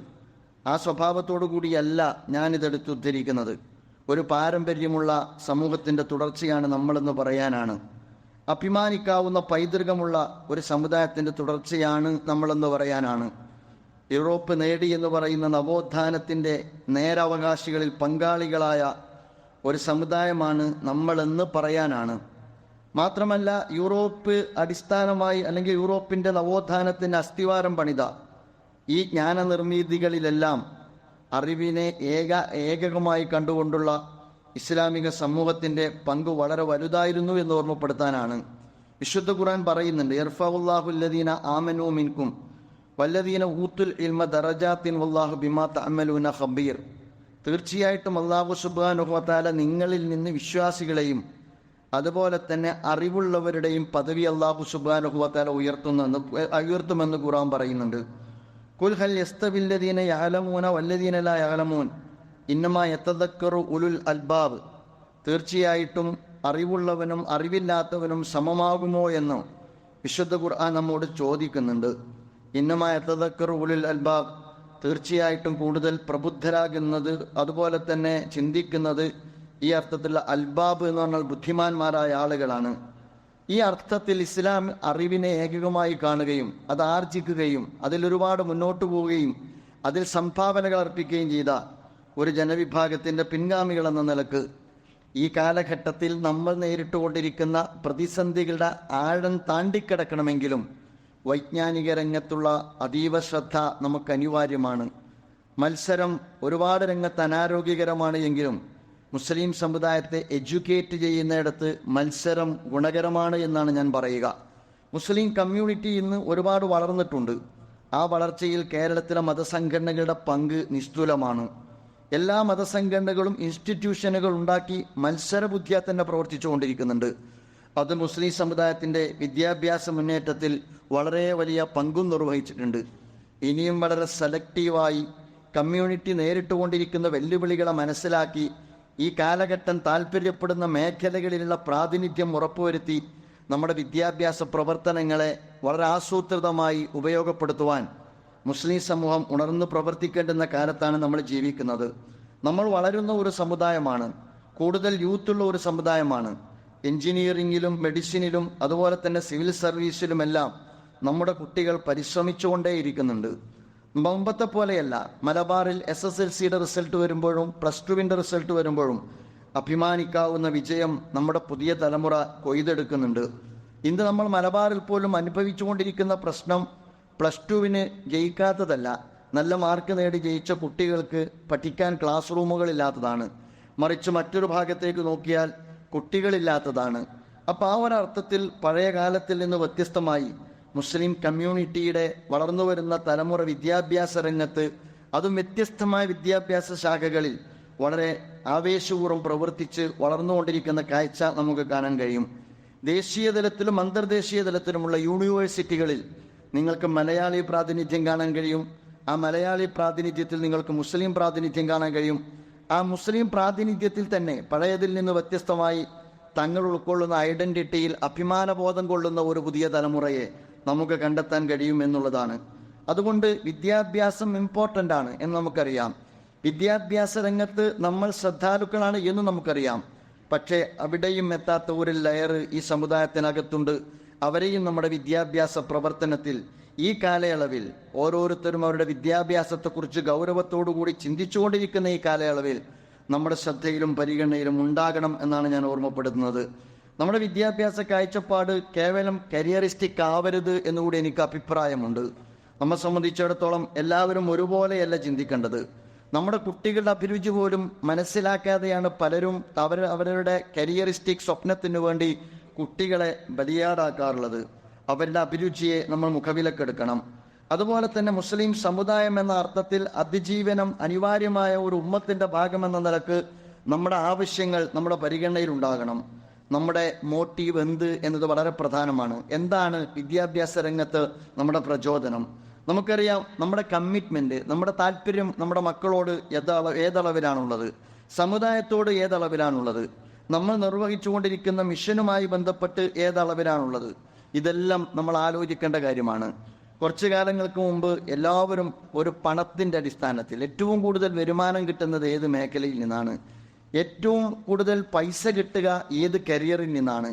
ആ സ്വഭാവത്തോടു കൂടിയല്ല ഞാനിതെടുത്ത് ഉദ്ധരിക്കുന്നത്. ഒരു പാരമ്പര്യമുള്ള സമൂഹത്തിൻ്റെ തുടർച്ചയാണ് നമ്മളെന്ന് പറയാനാണ്. അഭിമാനിക്കാവുന്ന പൈതൃകമുള്ള ഒരു സമുദായത്തിൻ്റെ തുടർച്ചയാണ് നമ്മളെന്ന് പറയാനാണ്. യൂറോപ്പ് നേടി എന്ന് പറയുന്ന നവോത്ഥാനത്തിൻ്റെ നേരവകാശികളിൽ പങ്കാളികളായ ഒരു സമുദായമാണ് നമ്മളെന്ന് പറയാനാണ്. മാത്രമല്ല, യൂറോപ്പ് അടിസ്ഥാനമായി അല്ലെങ്കിൽ യൂറോപ്പിൻ്റെ നവോത്ഥാനത്തിൻ്റെ അസ്ഥിവാരം പണിത ഈ ജ്ഞാനനിർമ്മിതികളിലെല്ലാം അറിവിനെ ഏകകമായി കണ്ടുകൊണ്ടുള്ള ഇസ്ലാമിക സമൂഹത്തിൻ്റെ പങ്ക് വളരെ വലുതായിരുന്നു എന്ന് ഓർമ്മപ്പെടുത്താനാണ്. വിശുദ്ധ ഖുർആൻ പറയുന്നുണ്ട്, യർഫഉല്ലാഹുല്ലദീന ആമനൂ മിൻകും വല്ലദീന ഊത്തുൽ ഇൽമ ദറജാത്തിൻ വല്ലാഹു ബിമാ തഅമലൂന ഖബീർ. തീർച്ചയായിട്ടും അല്ലാഹു സുബ്ഹാനഹു വ തആല നിങ്ങളിൽ നിന്ന് വിശ്വാസികളെയും അതുപോലെ തന്നെ അറിവുള്ളവരുടെയും പദവി അല്ലാഹു സുബ്ഹാനഹു വ തആല ഉയർത്തുമെന്ന് ഖുർആൻ പറയുന്നുണ്ട്. ഖുൽ ഹൽ യസ്തവില്ലദീന യഅലമൂന വല്ലദീന ലാ യഅലമൂൻ ഇന്നമാ യതദക്കറു ഉലുൽ അൽബാബ്. തീർച്ചയായിട്ടും അറിവുള്ളവനും അറിവില്ലാത്തവനും സമമാകുമോ എന്ന് വിശുദ്ധ ഖുർആൻ നമ്മോട് ചോദിക്കുന്നുണ്ട്. ഇന്നമാ യതദക്കറു ഉലുൽ അൽബാബ്, തീർച്ചയായിട്ടും കൂടുതൽ പ്രബുദ്ധരാകുന്നത്, അതുപോലെ തന്നെ ചിന്തിക്കുന്നത്, ഈ അർത്ഥത്തിലുള്ള അൽബാബ് എന്ന് പറഞ്ഞാൽ ബുദ്ധിമാന്മാരായ ആളുകളാണ്. ഈ അർത്ഥത്തിൽ ഇസ്ലാം അറിവിനെ ഏകകമായി കാണുകയും അത് ആർജിക്കുകയും അതിലൊരുപാട് മുന്നോട്ട് പോവുകയും അതിൽ സംഭാവനകൾ അർപ്പിക്കുകയും ചെയ്ത ഒരു ജനവിഭാഗത്തിൻ്റെ പിൻഗാമികൾ എന്ന നിലക്ക് ഈ കാലഘട്ടത്തിൽ നമ്മൾ നേരിട്ടുകൊണ്ടിരിക്കുന്ന പ്രതിസന്ധികളുടെ ആഴം താണ്ടിക്കിടക്കണമെങ്കിലും വൈജ്ഞാനിക രംഗത്തുള്ള അതീവ ശ്രദ്ധ നമുക്ക് അനിവാര്യമാണ്. മത്സരം ഒരുപാട് രംഗത്ത് അനാരോഗ്യകരമാണ് എങ്കിലും മുസ്ലിം സമുദായത്തെ എഡ്യൂക്കേറ്റ് ചെയ്യുന്നിടത്ത് മത്സരം ഗുണകരമാണ് എന്നാണ് ഞാൻ പറയുക. മുസ്ലിം കമ്മ്യൂണിറ്റി ഇന്ന് ഒരുപാട് വളർന്നിട്ടുണ്ട്. ആ വളർച്ചയിൽ കേരളത്തിലെ മതസംഘടനകളുടെ പങ്ക് നിസ്തുലമാണ്. എല്ലാ മതസംഘടനകളും ഇൻസ്റ്റിറ്റ്യൂഷനുകൾ ഉണ്ടാക്കി മത്സരബുദ്ധിയാ തന്നെ പ്രവർത്തിച്ചുകൊണ്ടിരിക്കുന്നുണ്ട്. അത് മുസ്ലിം സമുദായത്തിൻ്റെ വിദ്യാഭ്യാസ മുന്നേറ്റത്തിൽ വളരെ വലിയ പങ്കും നിർവഹിച്ചിട്ടുണ്ട്. ഇനിയും വളരെ സെലക്റ്റീവായി കമ്മ്യൂണിറ്റി നേരിട്ടുകൊണ്ടിരിക്കുന്ന വെല്ലുവിളികളെ മനസ്സിലാക്കി ഈ കാലഘട്ടം താല്പര്യപ്പെടുന്ന മേഖലകളിലുള്ള പ്രാതിനിധ്യം ഉറപ്പുവരുത്തി നമ്മുടെ വിദ്യാഭ്യാസ പ്രവർത്തനങ്ങളെ വളരെ ആസൂത്രിതമായി ഉപയോഗപ്പെടുത്തുവാൻ മുസ്ലിം സമൂഹം ഉണർന്നു പ്രവർത്തിക്കേണ്ടുന്ന കാലത്താണ് നമ്മൾ ജീവിക്കുന്നത്. നമ്മൾ വളരുന്ന ഒരു സമുദായമാണ്, കൂടുതൽ യൂത്തുള്ള ഒരു സമുദായമാണ്. എഞ്ചിനീയറിംഗിലും മെഡിസിനിലും അതുപോലെ തന്നെ സിവിൽ സർവീസിലുമെല്ലാം നമ്മുടെ കുട്ടികൾ പരിശ്രമിച്ചുകൊണ്ടേയിരിക്കുന്നുണ്ട്. മുമ്പത്തെ പോലെയല്ല. മലബാറിൽ SSLCയുടെ റിസൾട്ട് വരുമ്പോഴും പ്ലസ് ടുവിൻ്റെ റിസൾട്ട് വരുമ്പോഴും അഭിമാനിക്കാവുന്ന വിജയം നമ്മുടെ പുതിയ തലമുറ കൊയ്തെടുക്കുന്നുണ്ട്. ഇന്ന് നമ്മൾ മലബാറിൽ പോലും അനുഭവിച്ചുകൊണ്ടിരിക്കുന്ന പ്രശ്നം പ്ലസ് ടുവിന് ജയിക്കാത്തതല്ല, നല്ല മാർക്ക് നേടി ജയിച്ച കുട്ടികൾക്ക് പഠിക്കാൻ ക്ലാസ് റൂമുകളില്ലാത്തതാണ്. മറിച്ച് മറ്റൊരു ഭാഗത്തേക്ക് നോക്കിയാൽ കുട്ടികളില്ലാത്തതാണ്. അപ്പോൾ ആ ഒരർത്ഥത്തിൽ പഴയ കാലത്തിൽ നിന്ന് വ്യത്യസ്തമായി മുസ്ലിം കമ്മ്യൂണിറ്റിയുടെ വളർന്നു വരുന്ന തലമുറ വിദ്യാഭ്യാസ രംഗത്ത്, അതും വ്യത്യസ്തമായ വിദ്യാഭ്യാസ ശാഖകളിൽ വളരെ ആവേശപൂർവ്വം പ്രവർത്തിച്ച് വളർന്നുകൊണ്ടിരിക്കുന്ന കാഴ്ച നമുക്ക് കാണാൻ കഴിയും. ദേശീയ തലത്തിലും അന്തർദേശീയ തലത്തിലുമുള്ള യൂണിവേഴ്സിറ്റികളിൽ നിങ്ങൾക്ക് മലയാളി പ്രാതിനിധ്യം കാണാൻ കഴിയും. ആ മലയാളി പ്രാതിനിധ്യത്തിൽ നിങ്ങൾക്ക് മുസ്ലിം പ്രാതിനിധ്യം കാണാൻ കഴിയും. ആ മുസ്ലിം പ്രാതിനിധ്യത്തിൽ തന്നെ പഴയതിൽ നിന്ന് വ്യത്യസ്തമായി തങ്ങൾ ഉൾക്കൊള്ളുന്ന ഐഡന്റിറ്റിയിൽ അഭിമാനബോധം കൊള്ളുന്ന ഒരു പുതിയ തലമുറയെ നമുക്ക് കണ്ടെത്താൻ കഴിയും എന്നുള്ളതാണ്. അതുകൊണ്ട് വിദ്യാഭ്യാസം ഇമ്പോർട്ടൻ്റ് ആണ് എന്ന് നമുക്കറിയാം. വിദ്യാഭ്യാസ രംഗത്ത് നമ്മൾ ശ്രദ്ധാലുക്കളാണ് എന്ന് നമുക്കറിയാം. പക്ഷേ അവിടെയും എത്താത്ത ഒരു ലെയർ ഈ സമുദായത്തിനകത്തുണ്ട്. അവരെയും നമ്മുടെ വിദ്യാഭ്യാസ പ്രവർത്തനത്തിൽ ഈ കാലയളവിൽ ഓരോരുത്തരും അവരുടെ വിദ്യാഭ്യാസത്തെക്കുറിച്ച് ഗൗരവത്തോടുകൂടി ചിന്തിച്ചുകൊണ്ടിരിക്കുന്ന ഈ കാലയളവിൽ നമ്മുടെ ശ്രദ്ധയിലും പരിഗണനയിലും ഉണ്ടാകണം എന്നാണ് ഞാൻ ഓർമ്മപ്പെടുത്തുന്നത്. നമ്മുടെ വിദ്യാഭ്യാസ കാഴ്ചപ്പാട് കേവലം കരിയറിസ്റ്റിക് ആവരുത് എന്നുകൂടി എനിക്ക് അഭിപ്രായമുണ്ട്. നമ്മെ സംബന്ധിച്ചിടത്തോളം എല്ലാവരും ഒരുപോലെയല്ല ചിന്തിക്കേണ്ടത്. നമ്മുടെ കുട്ടികളുടെ അഭിരുചി പോലും മനസ്സിലാക്കാതെയാണ് പലരും അവരുടെ കരിയറിസ്റ്റിക് സ്വപ്നത്തിന് വേണ്ടി കുട്ടികളെ ബലിയാടാക്കാറുള്ളത്. അവരുടെ അഭിരുചിയെ നമ്മൾ മുഖവിലക്കെടുക്കണം. അതുപോലെ തന്നെ മുസ്ലിം സമുദായം എന്ന അർത്ഥത്തിൽ അതിജീവനം അനിവാര്യമായ ഒരു ഉമ്മത്തിൻ്റെ ഭാഗമെന്ന നിലക്ക് നമ്മുടെ ആവശ്യങ്ങൾ നമ്മുടെ പരിഗണനയിൽ ഉണ്ടാകണം. നമ്മുടെ മോട്ടീവ് എന്ത് എന്നത് വളരെ പ്രധാനമാണ്. എന്താണ് വിദ്യാഭ്യാസ രംഗത്ത് നമ്മുടെ പ്രചോദനം? നമുക്കറിയാം നമ്മുടെ കമ്മിറ്റ്മെൻറ്റ്, നമ്മുടെ താല്പര്യം നമ്മുടെ മക്കളോട് ഏതളവിലാണുള്ളത്, സമുദായത്തോട് ഏതളവിലാണുള്ളത്, നമ്മൾ നിർവഹിച്ചുകൊണ്ടിരിക്കുന്ന മിഷനുമായി ബന്ധപ്പെട്ട് ഏതളവിലാണുള്ളത്. ഇതെല്ലാം നമ്മൾ ആലോചിക്കേണ്ട കാര്യമാണ്. കുറച്ചു കാലങ്ങൾക്ക് മുമ്പ് എല്ലാവരും ഒരു പണത്തിൻ്റെ അടിസ്ഥാനത്തിൽ ഏറ്റവും കൂടുതൽ വരുമാനം കിട്ടുന്നത് ഏത് മേഖലയിൽ നിന്നാണ്, ഏറ്റവും കൂടുതൽ പൈസ കിട്ടുക ഏത് കരിയറിൽ നിന്നാണ്,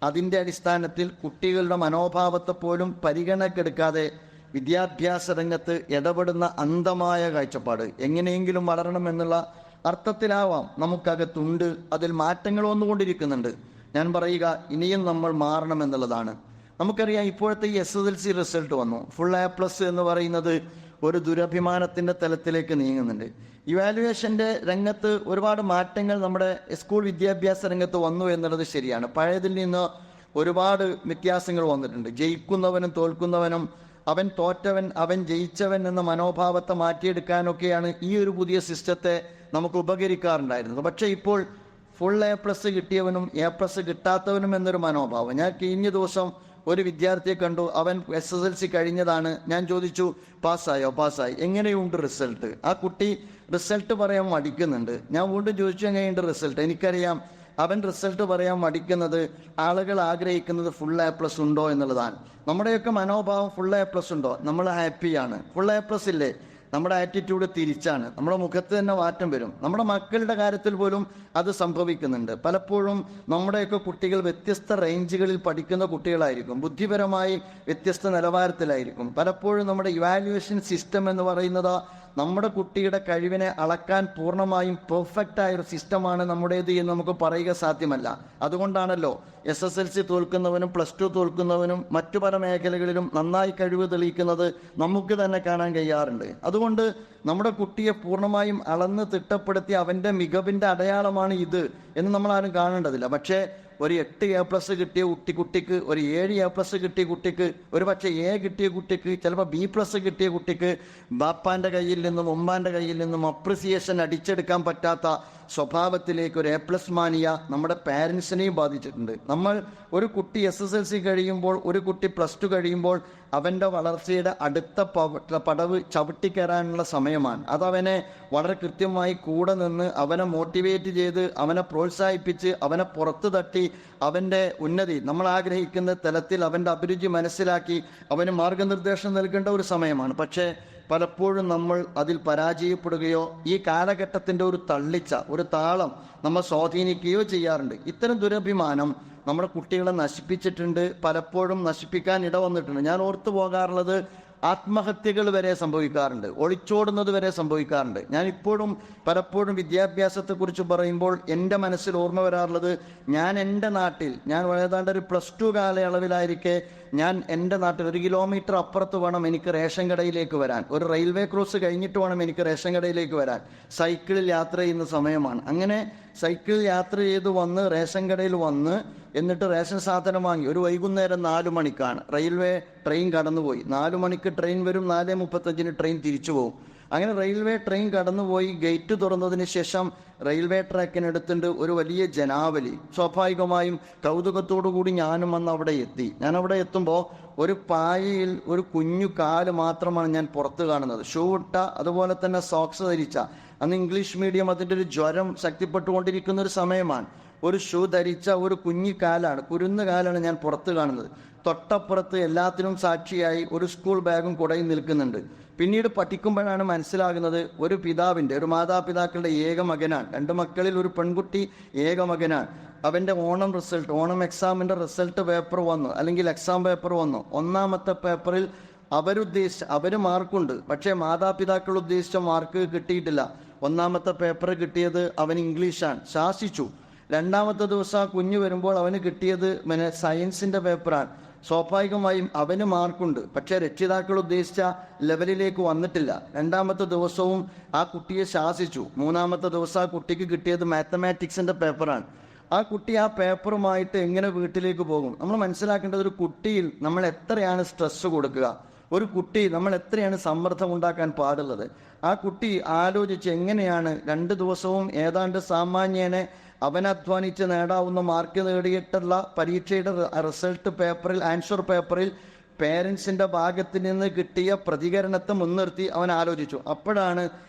അതിൻ്റെ അടിസ്ഥാനത്തിൽ കുട്ടികളുടെ മനോഭാവത്തെ പോലും പരിഗണനക്കെടുക്കാതെ വിദ്യാഭ്യാസ രംഗത്ത് ഇടപെടുന്ന അന്ധമായ കാഴ്ചപ്പാട് എങ്ങനെയെങ്കിലും വളരണമെന്നുള്ള അർത്ഥത്തിലാവാം നമുക്കകത്തുണ്ട്. അതിൽ മാറ്റങ്ങൾ വന്നുകൊണ്ടിരിക്കുന്നുണ്ട്. ഞാൻ പറയുക ഇനിയും നമ്മൾ മാറണമെന്നുള്ളതാണ്. നമുക്കറിയാം ഇപ്പോഴത്തെ ഈ SSLC റിസൾട്ട് വന്നു. ഫുൾ A+ എന്ന് പറയുന്നത് ഒരു ദുരഭിമാനത്തിൻ്റെ തലത്തിലേക്ക് നീങ്ങുന്നുണ്ട്. ഇവാലുവേഷൻ്റെ രംഗത്ത് ഒരുപാട് മാറ്റങ്ങൾ നമ്മുടെ സ്കൂൾ വിദ്യാഭ്യാസ രംഗത്ത് വന്നു എന്നുള്ളത് ശരിയാണ്. പഴയതിൽ നിന്ന് ഒരുപാട് വ്യത്യാസങ്ങൾ വന്നിട്ടുണ്ട്. ജയിക്കുന്നവനും തോൽക്കുന്നവനും, അവൻ തോറ്റവൻ അവൻ ജയിച്ചവൻ എന്ന മനോഭാവത്തെ മാറ്റിയെടുക്കാനൊക്കെയാണ് ഈ ഒരു പുതിയ സിസ്റ്റത്തെ നമുക്ക് ഉപകരിക്കാറുണ്ടായിരുന്നത്. പക്ഷേ ഇപ്പോൾ ഫുൾ A+ കിട്ടിയവനും A+ കിട്ടാത്തവനും എന്നൊരു മനോഭാവം. ഞാൻ കഴിഞ്ഞ ദിവസം ഒരു വിദ്യാർത്ഥിയെ കണ്ടു. അവൻ SSLC കഴിഞ്ഞതാണ്. ഞാൻ ചോദിച്ചു, പാസ്സായോ? പാസ്സായി. എങ്ങനെയുണ്ട് റിസൾട്ട്? ആ കുട്ടി റിസൾട്ട് പറയാൻ മടിക്കുന്നുണ്ട്. ഞാൻ വീണ്ടും ചോദിച്ചു, എങ്ങനെയുണ്ട് റിസൾട്ട്? എനിക്കറിയാം അവൻ റിസൾട്ട് പറയാൻ മടിക്കുന്നത് ആളുകൾ ആഗ്രഹിക്കുന്നത് ഫുൾ A+ ഉണ്ടോ എന്നുള്ളതാണ്. നമ്മുടെയൊക്കെ മനോഭാവം ഫുൾ A+ ഉണ്ടോ, നമ്മൾ ഹാപ്പിയാണ്. ഫുൾ A+ ഇല്ലേ, നമ്മുടെ ആറ്റിറ്റ്യൂഡ് തിരിച്ചാണ്. നമ്മുടെ മുഖത്ത് തന്നെ മാറ്റം വരും. നമ്മുടെ മക്കളുടെ കാര്യത്തിൽ പോലും അത് സംഭവിക്കുന്നുണ്ട്. പലപ്പോഴും നമ്മുടെയൊക്കെ കുട്ടികൾ വ്യത്യസ്ത റേഞ്ചുകളിൽ പഠിക്കുന്ന കുട്ടികളായിരിക്കും, ബുദ്ധിപരമായി വ്യത്യസ്ത നിലവാരത്തിലായിരിക്കും. പലപ്പോഴും നമ്മുടെ ഇവാലുവേഷൻ സിസ്റ്റം എന്ന് പറയുന്നത് നമ്മുടെ കുട്ടിയുടെ കഴിവിനെ അളക്കാൻ പൂർണ്ണമായും പെർഫെക്റ്റ് ആയൊരു സിസ്റ്റമാണ് നമ്മുടേത് എന്ന് നമുക്ക് പറയുക സാധ്യമല്ല. അതുകൊണ്ടാണല്ലോ SSLC തോൽക്കുന്നവനും +2 തോൽക്കുന്നവനും മറ്റു പല മേഖലകളിലും നന്നായി കഴിവ് തെളിയിക്കുന്നത് നമുക്ക് തന്നെ കാണാൻ കഴിയാറുണ്ട്. അതുകൊണ്ട് നമ്മുടെ കുട്ടിയെ പൂർണ്ണമായും അളന്ന് തിട്ടപ്പെടുത്തി അവൻ്റെ മികവിൻ്റെ അടയാളമാണ് ഇത് എന്ന് നമ്മളാരും കാണേണ്ടതില്ല. പക്ഷേ ഒരു 8A+ കിട്ടിയ കുട്ടിക്ക്, ഒരു 7A+ കിട്ടിയ കുട്ടിക്ക്, ഒരു പക്ഷേ A കിട്ടിയ കുട്ടിക്ക്, ചിലപ്പോൾ B+ കിട്ടിയ കുട്ടിക്ക് ബാപ്പാൻ്റെ കയ്യിൽ നിന്നും ഉമ്മാൻ്റെ കയ്യിൽ നിന്നും അപ്രിസിയേഷൻ അടിച്ചെടുക്കാൻ പറ്റാത്ത സ്വഭാവത്തിലേക്ക് ഒരു A+ മാനിയ നമ്മുടെ പാരൻസിനെയും ബാധിച്ചിട്ടുണ്ട്. നമ്മൾ ഒരു കുട്ടി SSLC കഴിയുമ്പോൾ, ഒരു കുട്ടി +2 കഴിയുമ്പോൾ അവൻ്റെ വളർച്ചയുടെ അടുത്ത പടവ് ചവിട്ടിക്കയറാനുള്ള സമയമാണ്. അതവനെ വളരെ കൃത്യമായി കൂടെ നിന്ന് അവനെ മോട്ടിവേറ്റ് ചെയ്ത് അവനെ പ്രോത്സാഹിപ്പിച്ച് അവനെ പുറത്തു തട്ടി അവൻ്റെ ഉന്നതി നമ്മൾ ആഗ്രഹിക്കുന്ന തലത്തിൽ അവൻ്റെ അഭിരുചി മനസ്സിലാക്കി അവന് മാർഗനിർദ്ദേശം നൽകേണ്ട ഒരു സമയമാണ്. പക്ഷേ പലപ്പോഴും നമ്മൾ അതിൽ പരാജയപ്പെടുകയോ ഈ കാലഘട്ടത്തിൻ്റെ ഒരു തള്ളിച്ച, ഒരു താളം നമ്മൾ സ്വാധീനിക്കുകയോ ചെയ്യാറുണ്ട്. ഇത്തരം ദുരഭിമാനം നമ്മുടെ കുട്ടികളെ നശിപ്പിച്ചിട്ടുണ്ട്, പലപ്പോഴും നശിപ്പിക്കാൻ ഇടവന്നിട്ടുണ്ട്. ഞാൻ ഓർത്തു പോകാറുള്ളത് ആത്മഹത്യകൾ വരെ സംഭവിക്കാറുണ്ട്, ഒളിച്ചോടുന്നത് വരെ സംഭവിക്കാറുണ്ട്. ഞാൻ ഇപ്പോഴും പലപ്പോഴും വിദ്യാഭ്യാസത്തെക്കുറിച്ച് പറയുമ്പോൾ എൻ്റെ മനസ്സിൽ ഓർമ്മ വരാറുള്ളത്, ഞാൻ എൻ്റെ നാട്ടിൽ, ഞാൻ ഏതാണ്ട് ഒരു +2 കാലയളവിലായിരിക്കെ ഞാൻ എൻ്റെ നാട്ടിൽ 1 കിലോമീറ്റർ അപ്പുറത്ത് വേണം എനിക്ക് റേഷൻ കടയിലേക്ക് വരാൻ, ഒരു റെയിൽവേ ക്രോസ് കഴിഞ്ഞിട്ട് വേണം എനിക്ക് റേഷൻ കടയിലേക്ക് വരാൻ. സൈക്കിളിൽ യാത്ര ചെയ്യുന്ന സമയമാണ്. അങ്ങനെ സൈക്കിളിൽ യാത്ര ചെയ്ത് വന്ന് റേഷൻ കടയിൽ വന്ന് എന്നിട്ട് റേഷൻ സാധനം വാങ്ങി. ഒരു വൈകുന്നേരം 4 മണിക്കാണ് റെയിൽവേ ട്രെയിൻ കടന്നുപോയി. 4 മണിക്ക് ട്രെയിൻ വരും, 4:35 ട്രെയിൻ തിരിച്ചു പോകും. അങ്ങനെ റെയിൽവേ ട്രെയിൻ കടന്നുപോയി. ഗേറ്റ് തുറന്നതിന് ശേഷം റെയിൽവേ ട്രാക്കിനടുത്തുണ്ട് ഒരു വലിയ ജനാവലി. സ്വാഭാവികമായും കൗതുകത്തോടു കൂടി ഞാനും വന്ന് അവിടെ എത്തി. ഞാൻ അവിടെ എത്തുമ്പോൾ ഒരു പായയിൽ ഒരു കുഞ്ഞു കാല് മാത്രമാണ് ഞാൻ പുറത്ത് കാണുന്നത്. ഷൂ ഇട്ട, അതുപോലെ തന്നെ സോക്സ് ധരിച്ച. അന്ന് ഇംഗ്ലീഷ് മീഡിയം അതിൻ്റെ ഒരു ജ്വരം ശക്തിപ്പെട്ടുകൊണ്ടിരിക്കുന്ന ഒരു സമയമാണ്. ഒരു ഷൂ ധരിച്ച ഒരു കുഞ്ഞു കാലാണ്, കുരുന്ന കാലാണ് ഞാൻ പുറത്ത് കാണുന്നത്. തൊട്ടപ്പുറത്ത് എല്ലാത്തിനും സാക്ഷിയായി ഒരു സ്കൂൾ ബാഗും കുടയും നിൽക്കുന്നുണ്ട്. പിന്നീട് പഠിക്കുമ്പോഴാണ് മനസ്സിലാകുന്നത് ഒരു പിതാവിൻ്റെ, ഒരു മാതാപിതാക്കളുടെ ഏക മകനാണ്. 2 മക്കളിൽ ഒരു പെൺകുട്ടി ഏക മകനാണ്. അവൻ്റെ ഓണം എക്സാമിൻ്റെ റിസൾട്ട് പേപ്പർ വന്നു, അല്ലെങ്കിൽ എക്സാം പേപ്പർ വന്നു. 1ാമത്തെ പേപ്പറിൽ അവർ മാർക്കുണ്ട്, പക്ഷേ മാതാപിതാക്കൾ ഉദ്ദേശിച്ച മാർക്ക് കിട്ടിയിട്ടില്ല. 1ാമത്തെ പേപ്പർ കിട്ടിയത് അവൻ ഇംഗ്ലീഷാണ്. ശാസിച്ചു. 2ാമത്തെ ദിവസം ആ കുഞ്ഞ് വരുമ്പോൾ അവന് കിട്ടിയത് സയൻസിൻ്റെ പേപ്പറാണ്. സ്വാഭാവികമായും അവന് മാർക്കുണ്ട്, പക്ഷേ രക്ഷിതാക്കൾ ഉദ്ദേശിച്ച ലെവലിലേക്ക് വന്നിട്ടില്ല. 2ാമത്തെ ദിവസവും ആ കുട്ടിയെ ശാസിച്ചു. 3ാമത്തെ ദിവസം ആ കുട്ടിക്ക് കിട്ടിയത് മാത്തമാറ്റിക്സിൻ്റെ പേപ്പറാണ്. ആ കുട്ടി ആ പേപ്പറുമായിട്ട് എങ്ങനെ വീട്ടിലേക്ക് പോകും? നമ്മൾ മനസ്സിലാക്കേണ്ടത്, ഒരു കുട്ടിയിൽ നമ്മൾ എത്രയാണ് സ്ട്രെസ് കൊടുക്കുക, ഒരു കുട്ടി നമ്മൾ എത്രയാണ് സമ്മർദ്ദം ഉണ്ടാക്കാൻ പാടുള്ളത്. ആ കുട്ടി ആലോചിച്ച് എങ്ങനെയാണ് 2 ദിവസവും ഏതാണ്ട് സാമാന്യേനെ അവനധ്വാനിച്ച് നേടാവുന്ന മാർക്ക് നേടിയിട്ടുള്ള പരീക്ഷയുടെ റിസൾട്ട് പേപ്പറിൽ, ആൻസർ പേപ്പറിൽ പേരൻസിൻ്റെ ഭാഗത്ത് നിന്ന് കിട്ടിയ പ്രതികരണത്തെ മുൻനിർത്തി അവൻ ആലോചിച്ചു. അപ്പോഴാണ്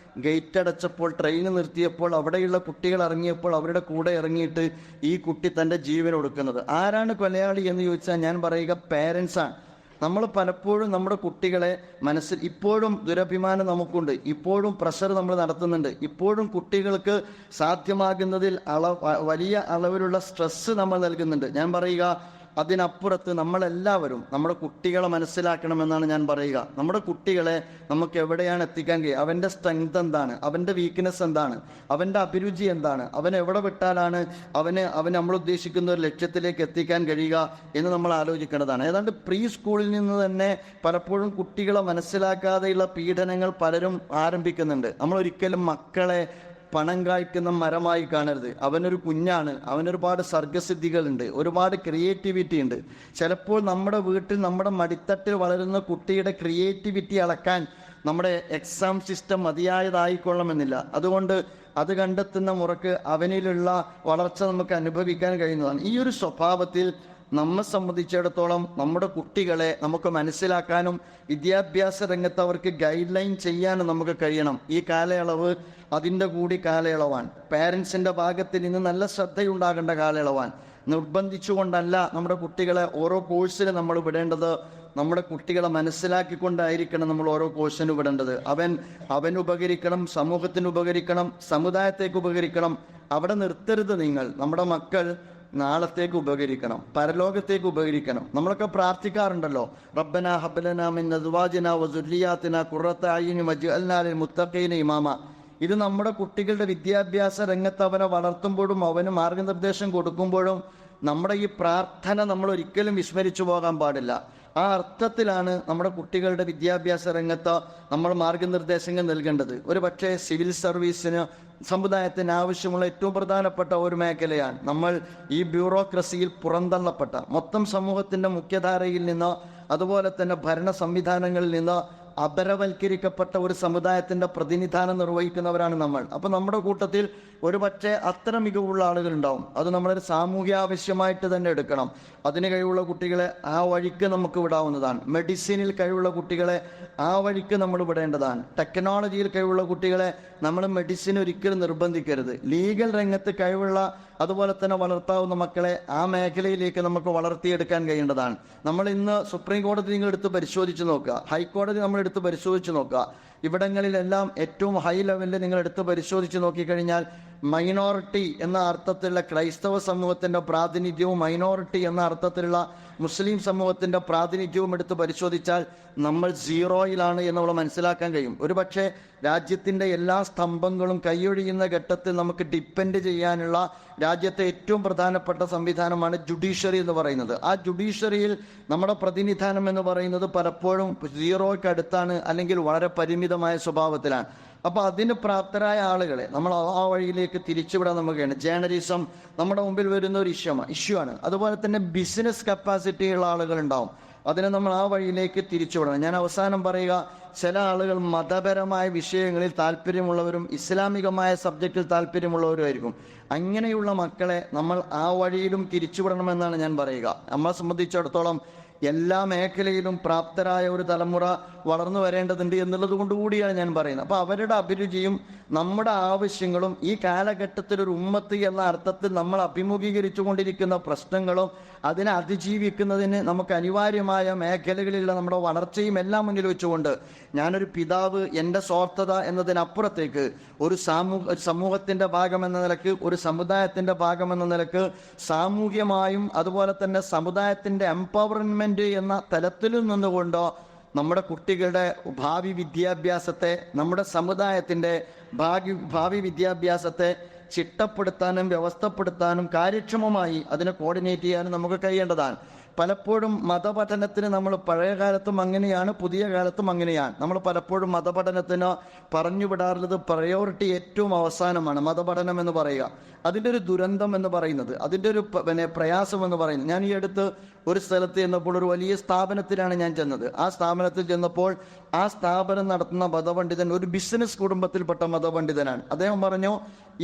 ഗേറ്റ് അടച്ചപ്പോൾ, ട്രെയിൻ നിർത്തിയപ്പോൾ, അവിടെയുള്ള കുട്ടികൾ ഇറങ്ങിയപ്പോൾ അവരുടെ കൂടെ ഇറങ്ങിയിട്ട് ഈ കുട്ടി തൻ്റെ ജീവൻ കൊടുക്കുന്നത്. ആരാണ് കൊലയാളി എന്ന് ചോദിച്ചാൽ ഞാൻ പറയുക പേരൻസാണ്. നമ്മൾ പലപ്പോഴും നമ്മുടെ കുട്ടികളെ മനസ്സിൽ, ഇപ്പോഴും ദുരഭിമാനം നമുക്കുണ്ട്, ഇപ്പോഴും പ്രഷർ നമ്മൾ നടത്തുന്നുണ്ട്, ഇപ്പോഴും കുട്ടികൾക്ക് സാധ്യമാകുന്നതിൽ വലിയ അളവിലുള്ള സ്ട്രെസ് നമ്മൾ നൽകുന്നുണ്ട്. ഞാൻ പറയുക, അതിനപ്പുറത്ത് നമ്മളെല്ലാവരും നമ്മുടെ കുട്ടികളെ മനസ്സിലാക്കണമെന്നാണ് ഞാൻ പറയുക. നമ്മുടെ കുട്ടികളെ നമുക്ക് എവിടെയാണ് എത്തിക്കാൻ കഴിയുക, അവൻ്റെ സ്ട്രെങ്ത് എന്താണ്, അവൻ്റെ വീക്ക്നെസ് എന്താണ്, അവൻ്റെ അഭിരുചി എന്താണ്, അവൻ എവിടെ വിട്ടാലാണ് അവൻ നമ്മൾ ഉദ്ദേശിക്കുന്ന ഒരു ലക്ഷ്യത്തിലേക്ക് എത്തിക്കാൻ കഴിയുക എന്ന് നമ്മൾ ആലോചിക്കേണ്ടതാണ്. ഏതാണ്ട് പ്രീ സ്കൂളിൽ നിന്ന് തന്നെ പലപ്പോഴും കുട്ടികളെ മനസ്സിലാക്കാതെയുള്ള പീഡനങ്ങൾ പലരും ആരംഭിക്കുന്നുണ്ട്. നമ്മൾ ഒരിക്കലും മക്കളെ പണം കായ്ക്കുന്ന മരമായി കാണരുത്. അവനൊരു കുഞ്ഞാണ്, അവനൊരുപാട് സർഗസിദ്ധികളുണ്ട്, ഒരുപാട് ക്രിയേറ്റിവിറ്റി ഉണ്ട്. ചിലപ്പോൾ നമ്മുടെ വീട്ടിൽ, നമ്മുടെ മടിത്തട്ടിൽ വളരുന്ന കുട്ടിയുടെ ക്രിയേറ്റിവിറ്റി അളക്കാൻ നമ്മുടെ എക്സാം സിസ്റ്റം മതിയായതായിക്കൊള്ളണമെന്നില്ല. അതുകൊണ്ട് അത് കണ്ടെത്തുന്ന മുറക്ക് അവനിലുള്ള വളർച്ച നമുക്ക് അനുഭവിക്കാൻ കഴിയുന്നതാണ്. ഈ ഒരു സ്വഭാവത്തിൽ നമ്മെ സംബന്ധിച്ചിടത്തോളം നമ്മുടെ കുട്ടികളെ നമുക്ക് മനസ്സിലാക്കാനും വിദ്യാഭ്യാസ രംഗത്ത് അവർക്ക് ഗൈഡ് ലൈൻ ചെയ്യാനും നമുക്ക് കഴിയണം. ഈ കാലയളവ് അതിൻ്റെ കൂടി കാലയളവാണ്. പാരൻസിൻ്റെ ഭാഗത്ത് നിന്ന് നല്ല ശ്രദ്ധയുണ്ടാകേണ്ട കാലയളവാണ്. നിർബന്ധിച്ചുകൊണ്ടല്ല നമ്മുടെ കുട്ടികളെ ഓരോ കോഴ്സിന് നമ്മൾ വിടേണ്ടത്. നമ്മുടെ കുട്ടികളെ മനസ്സിലാക്കിക്കൊണ്ടായിരിക്കണം നമ്മൾ ഓരോ ക്വസ്റ്റ്യൻ വിടേണ്ടത്. അവൻ ഉപകരിക്കണം, സമൂഹത്തിന് ഉപകരിക്കണം, സമുദായത്തേക്ക് ഉപകരിക്കണം. അവിടെ നിർത്തരുത് നിങ്ങൾ. നമ്മുടെ മക്കൾ നാളത്തേക്ക് ഉപകരിക്കണം, പരലോകത്തേക്ക് ഉപകരിക്കണം. നമ്മളൊക്കെ പ്രാർത്ഥിക്കാറുണ്ടല്ലോ, റബ്ബനാ ഹബ്ലനാ മിൻ അസ്വാജിനാ വസുർരിയാത്തിനാ ഖുർറത അയ്യുനി വജ്അൽനാ ലിൽ മുത്തഖീന ഇമാമ. ഇത് നമ്മുടെ കുട്ടികളുടെ വിദ്യാഭ്യാസ രംഗത്ത് അവനെ വളർത്തുമ്പോഴും അവന് മാർഗനിർദ്ദേശം കൊടുക്കുമ്പോഴും നമ്മുടെ ഈ പ്രാർത്ഥന നമ്മൾ ഒരിക്കലും വിസ്മരിച്ചു പോകാൻ പാടില്ല. ആ അർത്ഥത്തിലാണ് നമ്മുടെ കുട്ടികളുടെ വിദ്യാഭ്യാസ രംഗത്ത് നമ്മൾ മാർഗനിർദ്ദേശങ്ങൾ നൽകേണ്ടത്. ഒരു പക്ഷേ സിവിൽ സർവീസിന് സമുദായത്തിന് ആവശ്യമുള്ള ഏറ്റവും പ്രധാനപ്പെട്ട ഒരു മേഖലയാണ്. നമ്മൾ ഈ ബ്യൂറോക്രസിയിൽ പുറന്തള്ളപ്പെട്ട മൊത്തം സമൂഹത്തിൻ്റെ മുഖ്യധാരയിൽ നിന്ന്, അതുപോലെ തന്നെ ഭരണ സംവിധാനങ്ങളിൽ നിന്ന് അപരവൽക്കരിക്കപ്പെട്ട ഒരു സമുദായത്തിൻ്റെ പ്രതിനിധാനം നിർവഹിക്കുന്നവരാണ് നമ്മൾ. അപ്പം നമ്മുടെ കൂട്ടത്തിൽ ഒരു പക്ഷേ അത്തരം മികവുള്ള ആളുകളുണ്ടാവും. അത് നമ്മളൊരു സാമൂഹ്യ ആവശ്യമായിട്ട് തന്നെ എടുക്കണം. അതിന് കഴിവുള്ള കുട്ടികളെ ആ വഴിക്ക് നമുക്ക് വിടാവുന്നതാണ്. മെഡിസിനിൽ കഴിവുള്ള കുട്ടികളെ ആ വഴിക്ക് നമ്മൾ വിടേണ്ടതാണ്. ടെക്നോളജിയിൽ കഴിവുള്ള കുട്ടികളെ നമ്മൾ മെഡിസിൻ ഒരിക്കലും നിർബന്ധിക്കരുത്. ലീഗൽ രംഗത്ത് കഴിവുള്ള അതുപോലെ തന്നെ വളർത്താവുന്ന മക്കളെ ആ മേഖലയിലേക്ക് നമുക്ക് വളർത്തിയെടുക്കാൻ കഴിയേണ്ടതാണ്. നമ്മൾ ഇന്ന് സുപ്രീം കോടതി നിങ്ങൾ എടുത്ത് പരിശോധിച്ച് നോക്കുക, ഹൈക്കോടതി നമ്മൾ എടുത്ത് പരിശോധിച്ച് നോക്കുക. ഇവിടങ്ങളിലെല്ലാം ഏറ്റവും ഹൈ ലെവലിൽ നിങ്ങൾ എടുത്ത് പരിശോധിച്ച് നോക്കിക്കഴിഞ്ഞാൽ മൈനോറിറ്റി എന്ന അർത്ഥത്തിലുള്ള ക്രൈസ്തവ സമൂഹത്തിൻ്റെ പ്രാതിനിധ്യവും മൈനോറിറ്റി എന്ന അർത്ഥത്തിലുള്ള മുസ്ലിം സമൂഹത്തിൻ്റെ പ്രാതിനിധ്യവും എടുത്ത് പരിശോധിച്ചാൽ നമ്മൾ സീറോയിലാണ് എന്ന് നമ്മൾ മനസ്സിലാക്കാൻ കഴിയും. ഒരു പക്ഷേ രാജ്യത്തിൻ്റെ എല്ലാ സ്തംഭങ്ങളും കൈയൊഴിയുന്ന ഘട്ടത്തിൽ നമുക്ക് ഡിപ്പെൻഡ് ചെയ്യാനുള്ള രാജ്യത്തെ ഏറ്റവും പ്രധാനപ്പെട്ട സംവിധാനമാണ് ജുഡീഷ്യറി എന്ന് പറയുന്നത്. ആ ജുഡീഷ്യറിയിൽ നമ്മുടെ പ്രതിനിധാനം എന്ന് പറയുന്നത് പലപ്പോഴും സീറോയ്ക്ക് അടുത്താണ്, അല്ലെങ്കിൽ വളരെ പരിമിതമായ സ്വഭാവത്തിലാണ്. അപ്പോൾ അതിന് പ്രാപ്തരായ ആളുകളെ നമ്മൾ ആ വഴിയിലേക്ക് തിരിച്ചുവിടാൻ നമുക്കാണ്. ജേർണലിസം നമ്മുടെ മുമ്പിൽ വരുന്ന ഒരു ഇഷ്യൂ ആണ്. അതുപോലെ തന്നെ ബിസിനസ് കപ്പാസിറ്റിയുള്ള ആളുകളുണ്ടാവും. അതിനെ നമ്മൾ ആ വഴിയിലേക്ക് തിരിച്ചുവിടണം. ഞാൻ അവസാനം പറയുക, ചില ആളുകൾ മതപരമായ വിഷയങ്ങളിൽ താല്പര്യമുള്ളവരും ഇസ്ലാമികമായ സബ്ജക്റ്റിൽ താല്പര്യമുള്ളവരുമായിരിക്കും. അങ്ങനെയുള്ള മക്കളെ നമ്മൾ ആ വഴിയിലും തിരിച്ചുവിടണമെന്നാണ് ഞാൻ പറയുക. നമ്മളെ സംബന്ധിച്ചിടത്തോളം എല്ലാ മേഖലയിലും പ്രാപ്തരായ ഒരു തലമുറ വളർന്നു വരേണ്ടതുണ്ട് എന്നുള്ളത് കൊണ്ടുകൂടിയാണ് ഞാൻ പറയുന്നത്. അപ്പോൾ അവരുടെ അഭിരുചിയും നമ്മുടെ ആവശ്യങ്ങളും ഈ കാലഘട്ടത്തിൽ ഒരു ഉമ്മത്ത് എന്ന അർത്ഥത്തിൽ നമ്മൾ അഭിമുഖീകരിച്ചു കൊണ്ടിരിക്കുന്ന പ്രശ്നങ്ങളും അതിനെ അതിജീവിക്കുന്നതിന് നമുക്ക് അനിവാര്യമായ മേഖലകളിലുള്ള നമ്മുടെ വളർച്ചയും എല്ലാം മുന്നിൽ വെച്ചുകൊണ്ട് ഞാനൊരു പിതാവ്, എൻ്റെ സ്വാർത്ഥത എന്നതിനപ്പുറത്തേക്ക് ഒരു സമൂഹത്തിൻ്റെ ഭാഗമെന്ന നിലക്ക്, ഒരു സമുദായത്തിൻ്റെ ഭാഗമെന്ന നിലക്ക് സാമൂഹ്യമായും അതുപോലെ തന്നെ സമുദായത്തിൻ്റെ എംപവർമെൻറ്റ് എന്ന തലത്തിൽ നിന്നുകൊണ്ടോ നമ്മുടെ കുട്ടികളുടെ ഭാവി വിദ്യാഭ്യാസത്തെ, നമ്മുടെ സമുദായത്തിൻ്റെ ഭാവി വിദ്യാഭ്യാസത്തെ ചിട്ടപ്പെടുത്താനും വ്യവസ്ഥപ്പെടുത്താനും കാര്യക്ഷമമായി അതിനെ കോർഡിനേറ്റ് ചെയ്യാനും നമുക്ക് കഴിയേണ്ടതാണ്. പലപ്പോഴും മതപഠനത്തിന് നമ്മൾ പഴയ കാലത്തും അങ്ങനെയാണ്, പുതിയ കാലത്തും അങ്ങനെയാണ്. നമ്മൾ പലപ്പോഴും മതപഠനത്തിന് പറഞ്ഞു വിടാറുള്ളത് പ്രയോറിറ്റി ഏറ്റവും അവസാനമാണ് മതപഠനം എന്ന് പറയുക. അതിൻ്റെ ഒരു ദുരന്തം എന്ന് പറയുന്നത്, അതിൻ്റെ ഒരു പ്രയാസം എന്ന് പറയുന്നത്, ഞാൻ ഈ അടുത്ത് ഒരു സ്ഥലത്ത് ചെന്നപ്പോൾ ഒരു വലിയ സ്ഥാപനത്തിലാണ് ഞാൻ ചെന്നത്. ആ സ്ഥാപനത്തിൽ ചെന്നപ്പോൾ ആ സ്ഥാപനം നടത്തുന്ന മതപണ്ഡിതൻ ഒരു ബിസിനസ് കുടുംബത്തിൽപ്പെട്ട മതപണ്ഡിതനാണ്. അദ്ദേഹം പറഞ്ഞു,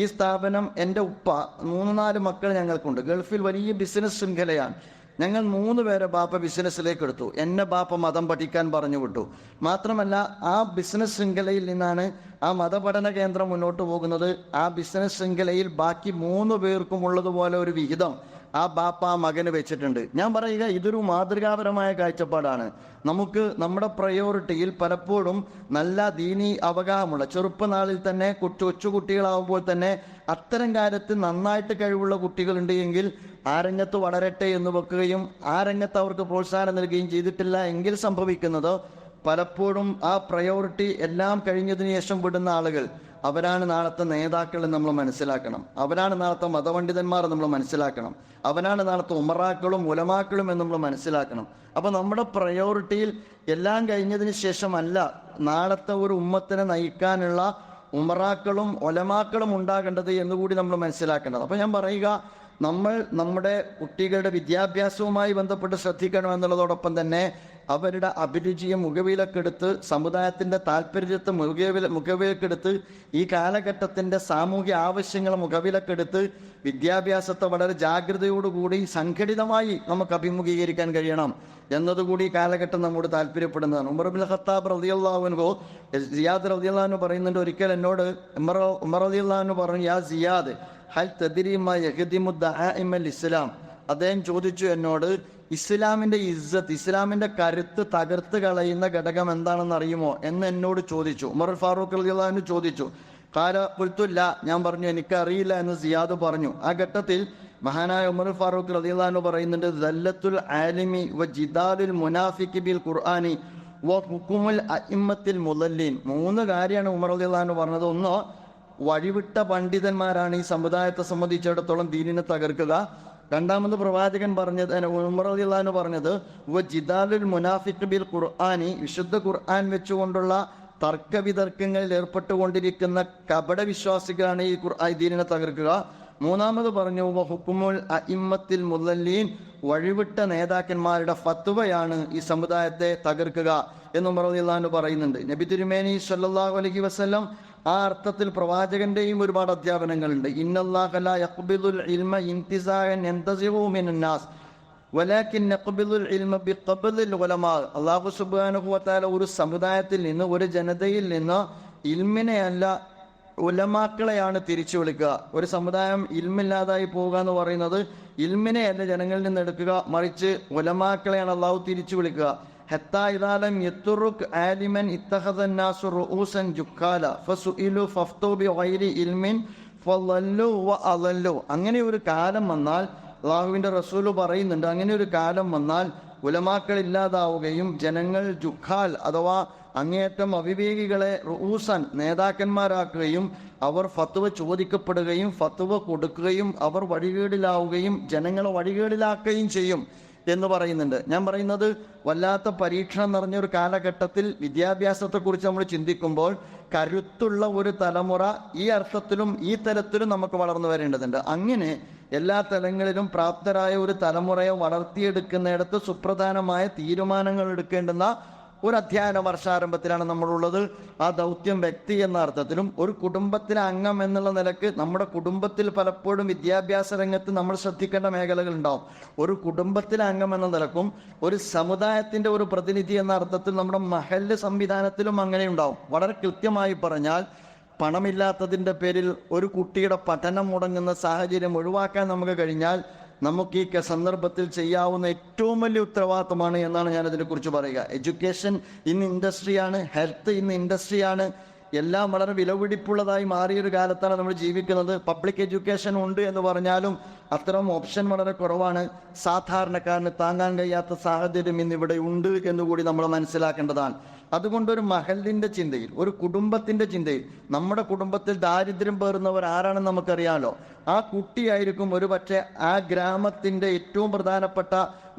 ഈ സ്ഥാപനം എൻ്റെ ഉപ്പ 3-4 മക്കൾ ഞങ്ങൾക്കുണ്ട്, ഗൾഫിൽ വലിയ ബിസിനസ് ശൃംഖലയാണ്. ഞങ്ങൾ 3 പേരെ ബാപ്പ ബിസിനസ്സിലേക്ക് എടുത്തു. എന്നെ ബാപ്പ മതം പഠിക്കാൻ പറഞ്ഞു വിട്ടു. മാത്രമല്ല ആ ബിസിനസ് ശൃംഖലയിൽ നിന്നാണ് ആ മതപഠന കേന്ദ്രം മുന്നോട്ട് പോകുന്നത്. ആ ബിസിനസ് ശൃംഖലയിൽ ബാക്കി 3 പേർക്കും ഉള്ളതുപോലെ ഒരു വിഹിതം ആ ബാപ്പ ആ മകന് വെച്ചിട്ടുണ്ട്. ഞാൻ പറയുക, ഇതൊരു മാതൃകാപരമായ കാഴ്ചപ്പാടാണ്. നമുക്ക് നമ്മുടെ പ്രയോറിറ്റിയിൽ പലപ്പോഴും നല്ല ദീനി അവഗാഹമുള്ള ചെറുപ്പനാളിൽ തന്നെ കൊച്ചുകുട്ടികളാവുമ്പോൾ തന്നെ അത്തരം കാര്യത്തിൽ നന്നായിട്ട് കഴിവുള്ള കുട്ടികളുണ്ട് എങ്കിൽ ആ രംഗത്ത് വളരട്ടെ എന്ന് വെക്കുകയും ആ രംഗത്ത് അവർക്ക് പ്രോത്സാഹനം നൽകുകയും ചെയ്തിട്ടില്ല എങ്കിൽ സംഭവിക്കുന്നത് പലപ്പോഴും ആ പ്രയോറിറ്റി എല്ലാം കഴിഞ്ഞതിന് ശേഷം വിടുന്ന ആളുകൾ അവരാണ് നാളത്തെ നേതാക്കൾ എന്ന് നമ്മൾ മനസ്സിലാക്കണം. അവരാണ് നാളത്തെ മതപണ്ഡിതന്മാർ നമ്മൾ മനസ്സിലാക്കണം. അവരാണ് നാളത്തെ ഉമറാക്കളും ഉലമാക്കളും എന്ന് നമ്മൾ മനസ്സിലാക്കണം. അപ്പോൾ നമ്മുടെ പ്രയോറിറ്റിയിൽ എല്ലാം കഴിഞ്ഞതിന് ശേഷമല്ല നാളത്തെ ഒരു ഉമ്മത്തിനെ നയിക്കാനുള്ള ഉമറാക്കളും ഒലമാക്കളും ഉണ്ടാകേണ്ടത് എന്നുകൂടി നമ്മൾ മനസ്സിലാക്കേണ്ടത്. അപ്പോൾ ഞാൻ പറയുക, നമ്മൾ നമ്മുടെ കുട്ടികളുടെ വിദ്യാഭ്യാസവുമായി ബന്ധപ്പെട്ട് ശ്രദ്ധിക്കണമെന്നുള്ളതോടൊപ്പം തന്നെ അവരുടെ അഭിരുചിയെ മുഖവിലക്കെടുത്ത് സമുദായത്തിൻ്റെ താല്പര്യത്തെ മുഖവിലക്കെടുത്ത് ഈ കാലഘട്ടത്തിൻ്റെ സാമൂഹ്യ ആവശ്യങ്ങളെ മുഖവിലക്കെടുത്ത് വിദ്യാഭ്യാസത്തെ വളരെ ജാഗ്രതയോടുകൂടി സംഘടിതമായി നമുക്ക് അഭിമുഖീകരിക്കാൻ കഴിയണം എന്നതുകൂടി ഈ കാലഘട്ടം നമ്മോട് താല്പര്യപ്പെടുന്നതാണ്. ഉമർ ഇബ്നുൽ ഖത്താബ് റളിയല്ലാഹു അൻഹു, സിയാദ് റളിയല്ലാഹു അൻഹു പറയുന്നുണ്ട്, ഒരിക്കൽ എന്നോട് ഉമർ റളിയല്ലാഹു അൻഹു പറഞ്ഞു, യാ സിയാദ് ഹൽ തദ്രി മാ യഖ്ദിമു ദആഇമൽ ഇസ്ലാം. അദ്ദേഹം ചോദിച്ചു എന്നോട്, ഇസ്ലാമിൻ്റെ ഇസ്സത്ത്, ഇസ്ലാമിൻ്റെ കരുത്ത് തകർത്ത് കളയുന്ന ഘടകം എന്താണെന്ന് അറിയുമോ എന്ന് എന്നോട് ചോദിച്ചു. ഉമർ ഫാറൂഖ് റളിയല്ലാഹു അൻഹു ചോദിച്ചു. ഖാല ഖുൽതുല്ല, ഞാൻ പറഞ്ഞു എനിക്കറിയില്ല എന്ന് സിയാദ് പറഞ്ഞു. ആ ഘട്ടത്തിൽ മഹാനായ ഉമർ ഫാറൂഖ് റളിയല്ലാഹു അൻഹു പറയുന്നുണ്ട്, ദല്ലത്തുൽ ആലിമി വ ജിദാലുൽ മുനാഫിഖി ബിൽ ഖുർആനി വ ഹുക്കുമുൽ അഇമ്മത്തിൽ മുദല്ലിൻ. 3 കാര്യമാണ് ഉമർ റളിയല്ലാഹു അൻഹു പറഞ്ഞത്. ഒന്ന്, വഴിവിട്ട പണ്ഡിതന്മാരാണ് ഈ സമുദായത്തെ സംബന്ധിച്ചിടത്തോളം ദീനിനെ തകർക്കുക. രണ്ടാമത് പ്രവാചകൻ പറഞ്ഞത്, ഉമർ റളിയല്ലാഹു അൻഹു പറഞ്ഞത്, വ ജിദാലുൽ മുനാഫിഖ് ബിൽ ഖുർആനി, വിശുദ്ധ ഖുർആൻ വെച്ചുകൊണ്ടുള്ള തർക്കവിതർക്കങ്ങളിൽ ഏർപ്പെട്ടുകൊണ്ടിരിക്കുന്ന കപട വിശ്വാസികളാണ് ഈ ദീനിനെ തകർക്കുക. മൂന്നാമത് പറഞ്ഞു, വ ഹുക്കുമുൽ അഇമ്മത്തിൽ മുദല്ലീൻ, വഴിവിട്ട നേതാക്കന്മാരുടെ ഫത്വയാണ് ഈ സമുദായത്തെ തകർക്കുക എന്ന് ഉമർ റളിയല്ലാഹു അൻഹു പറയുന്നുണ്ട്. നബി തിരുമേനി സ്വല്ലല്ലാഹു അലൈഹി വസല്ലം ആ അർത്ഥത്തിൽ പ്രവാചകന്റെയും ഒരുപാട് അധ്യാപനങ്ങളുണ്ട്. ഇന്നല്ലാഹ ലാ യഖ്ബിദുൽ ഇൽമ ഇൻതിസാഅൻ യൻതസിഉ മിനന്നാസ് വലാകിൻ യഖ്ബിദുൽ ഇൽമ ബിഖബ്ദിൽ ഉലമാ. അല്ലാഹു സുബ്ഹാനഹു വ തആല ഒരു സമുദായത്തിൽ നിന്ന്, ഒരു ജനതയിൽ നിന്ന് ഇൽമിനെ അല്ല ഉലമാക്കളെയാണ് തിരിച്ചു വിളിക്കുക. ഒരു സമുദായം ഇൽമില്ലാതായി പോവുക എന്ന് പറയുന്നത് ഇൽമിനെ അല്ല ജനങ്ങളിൽ നിന്ന് എടുക്കുക, മറിച്ച് ഉലമാക്കളെയാണ് അള്ളാഹു തിരിച്ചു വിളിക്കുക. ഹത്താ ഇദാ ലം യത്റുക് ആലിമൻ ഇത്തഖദ الناس رؤوسا ജുക്കാല ഫസുഇലു ഫഫ്തു ബിഗൈരി ഇൽമിൻ ഫളല്ലു വഅളല്ലു. അങ്ങനെ ഒരു കാലം വന്നാൽ, അള്ളാഹുവിൻ്റെ റസൂൽ പറയുന്നുണ്ട്, അങ്ങനെ ഒരു കാലം വന്നാൽ ഉലമാക്കൾ ഇല്ലാതാവുകയും ജനങ്ങൾ ജുഖാൽ അഥവാ അങ്ങേയറ്റം അവിവേകികളെ റൂസൻ നേതാക്കന്മാരാക്കുകയും അവർ ഫത്വ ചോദിക്കപ്പെടുകയും ഫത്വ കൊടുക്കുകയും അവർ വഴികേടിലാവുകയും ജനങ്ങളെ വഴികേടിലാക്കുകയും ചെയ്യും എന്ന് പറയുന്നുണ്ട്. ഞാൻ പറയുന്നത്, വല്ലാത്ത പരീക്ഷണം നിറഞ്ഞൊരു കാലഘട്ടത്തിൽ വിദ്യാഭ്യാസത്തെക്കുറിച്ച് നമ്മൾ ചിന്തിക്കുമ്പോൾ കരുത്തുള്ള ഒരു തലമുറ ഈ അർത്ഥത്തിലും ഈ തലത്തിലും നമുക്ക് വളർന്നു വരേണ്ടതുണ്ട്. അങ്ങനെ എല്ലാ തലങ്ങളിലും പ്രാപ്തരായ ഒരു തലമുറയെ വളർത്തിയെടുക്കുന്നിടത്ത് സുപ്രധാനമായ തീരുമാനങ്ങൾ എടുക്കേണ്ടുന്ന ഒരു അധ്യയന വർഷാരംഭത്തിലാണ് നമ്മളുള്ളത്. ആ ദൗത്യം വ്യക്തി എന്ന അർത്ഥത്തിലും ഒരു കുടുംബത്തിലെ അംഗം എന്നുള്ള നിലക്ക് നമ്മുടെ കുടുംബത്തിൽ പലപ്പോഴും വിദ്യാഭ്യാസ രംഗത്ത് നമ്മൾ ശ്രദ്ധിക്കേണ്ട മേഖലകൾ ഉണ്ടാവും. ഒരു കുടുംബത്തിലെ അംഗം എന്ന നിലക്കും ഒരു സമുദായത്തിന്റെ ഒരു പ്രതിനിധി എന്ന അർത്ഥത്തിൽ നമ്മുടെ മഹല്ല് സംവിധാനത്തിലും അങ്ങനെ ഉണ്ടാവും. വളരെ കൃത്യമായി പറഞ്ഞാൽ, പണമില്ലാത്തതിൻ്റെ പേരിൽ ഒരു കുട്ടിയുടെ പഠനം മുടങ്ങുന്ന സാഹചര്യം ഒഴിവാക്കാൻ നമുക്ക് കഴിഞ്ഞാൽ നമുക്ക് ഈ സന്ദർഭത്തിൽ ചെയ്യാവുന്ന ഏറ്റവും വലിയ ഉത്തരവാദിത്തമാണ് എന്നാണ് ഞാൻ അതിനെക്കുറിച്ച് പറയുക. എഡ്യൂക്കേഷൻ ഇന്ന് ഇൻഡസ്ട്രിയാണ്, ഹെൽത്ത് ഇന്ന് ഇൻഡസ്ട്രിയാണ്. എല്ലാം വളരെ വിലപിടിപ്പുള്ളതായി മാറിയൊരു കാലത്താണ് നമ്മൾ ജീവിക്കുന്നത്. പബ്ലിക് എഡ്യൂക്കേഷൻ ഉണ്ട് എന്ന് പറഞ്ഞാലും അത്തരം ഓപ്ഷൻ വളരെ കുറവാണ്. സാധാരണക്കാരന് താങ്ങാൻ കഴിയാത്ത സാഹചര്യം ഇന്നിവിടെ ഉണ്ട് എന്നുകൂടി നമ്മൾ മനസ്സിലാക്കേണ്ടതാണ്. അതുകൊണ്ടൊരു മഹലിൻ്റെ ചിന്തയിൽ, ഒരു കുടുംബത്തിൻ്റെ ചിന്തയിൽ, നമ്മുടെ കുടുംബത്തിൽ ദാരിദ്ര്യം പേറുന്നവർ ആരാണെന്ന് നമുക്കറിയാമല്ലോ. ആ കുട്ടിയായിരിക്കും ഒരു പക്ഷേ ആ ഗ്രാമത്തിൻ്റെ ഏറ്റവും പ്രധാനപ്പെട്ട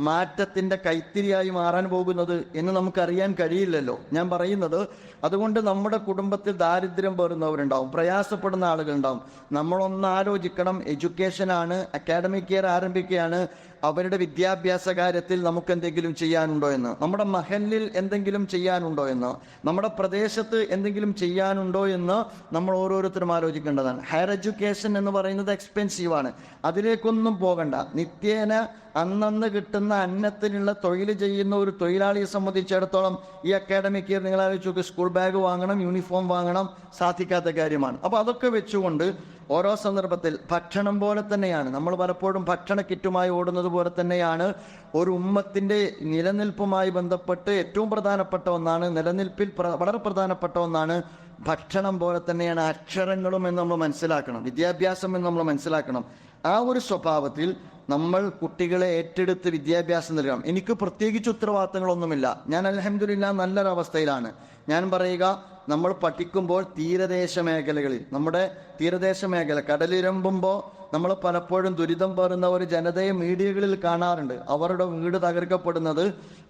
മാറ്റത്തിൻ്റെ കൈത്തിരിയായി മാറാൻ പോകുന്നത് എന്ന് നമുക്കറിയാൻ കഴിയില്ലല്ലോ. ഞാൻ പറയുന്നത്, അതുകൊണ്ട് നമ്മുടെ കുടുംബത്തിൽ ദാരിദ്ര്യം പേറുന്നവരുണ്ടാവും, പ്രയാസപ്പെടുന്ന ആളുകളുണ്ടാവും. നമ്മളൊന്ന് ആലോചിക്കണം, എഡ്യൂക്കേഷനാണ്, അക്കാഡമിക് ഇയർ ആരംഭിക്കുകയാണ്, അവരുടെ വിദ്യാഭ്യാസ കാര്യത്തിൽ നമുക്ക് എന്തെങ്കിലും ചെയ്യാനുണ്ടോ എന്ന്, നമ്മുടെ മഹലിൽ എന്തെങ്കിലും ചെയ്യാനുണ്ടോ എന്ന്, നമ്മുടെ പ്രദേശത്ത് എന്തെങ്കിലും ചെയ്യാനുണ്ടോ എന്ന് നമ്മൾ ഓരോരുത്തരും ആലോചിക്കേണ്ടതാണ്. ഹയർ എഡ്യൂക്കേഷൻ എന്ന് പറയുന്നത് എക്സ്പെൻസീവാണ്. അതിലേക്കൊന്നും പോകണ്ട. നിത്യേന അന്നന്ന് കിട്ടുന്ന അന്നത്തിനുള്ള തൊഴിൽ ചെയ്യുന്ന ഒരു തൊഴിലാളിയെ സംബന്ധിച്ചിടത്തോളം ഈ അക്കാഡമിക് ഇയർ നിങ്ങൾ ആലോചിച്ച് സ്കൂൾ ബാഗ് വാങ്ങണം, യൂണിഫോം വാങ്ങണം, സാധിക്കാത്ത കാര്യമാണ്. അപ്പോൾ അതൊക്കെ വെച്ചുകൊണ്ട് ഓരോ സന്ദർഭത്തിൽ ഭക്ഷണം പോലെ തന്നെയാണ്, നമ്മൾ പലപ്പോഴും ഭക്ഷണ കിറ്റുമായി ഓടുന്നത് പോലെ തന്നെയാണ് ഒരു ഉമ്മത്തിൻ്റെ നിലനിൽപ്പുമായി ബന്ധപ്പെട്ട് ഏറ്റവും പ്രധാനപ്പെട്ട ഒന്നാണ്, നിലനിൽപ്പിൽ വളരെ പ്രധാനപ്പെട്ട ഒന്നാണ് ഭക്ഷണം പോലെ തന്നെയാണ് അക്ഷരങ്ങളും എന്ന് നമ്മൾ മനസ്സിലാക്കണം, വിദ്യാഭ്യാസം എന്ന് നമ്മൾ മനസ്സിലാക്കണം. ആ ഒരു സ്വഭാവത്തിൽ നമ്മൾ കുട്ടികളെ ഏറ്റെടുത്ത് വിദ്യാഭ്യാസം നൽകണം. എനിക്ക് പ്രത്യേകിച്ച് ഉത്തരവാദിത്തങ്ങളൊന്നുമില്ല. ഞാൻ അൽഹംദുലില്ലാഹ് നല്ലൊരവസ്ഥയിലാണ്. ഞാൻ പറയുക, നമ്മൾ പഠിക്കുമ്പോൾ തീരദേശ മേഖലകളിൽ, നമ്മുടെ തീരദേശ മേഖല കടലിരമ്പുമ്പോൾ നമ്മൾ പലപ്പോഴും ദുരിതം പേറുന്ന ഒരു ജനതയെ മീഡിയകളിൽ കാണാറുണ്ട്. അവരുടെ വീട് തകർക്കപ്പെടുന്നത്,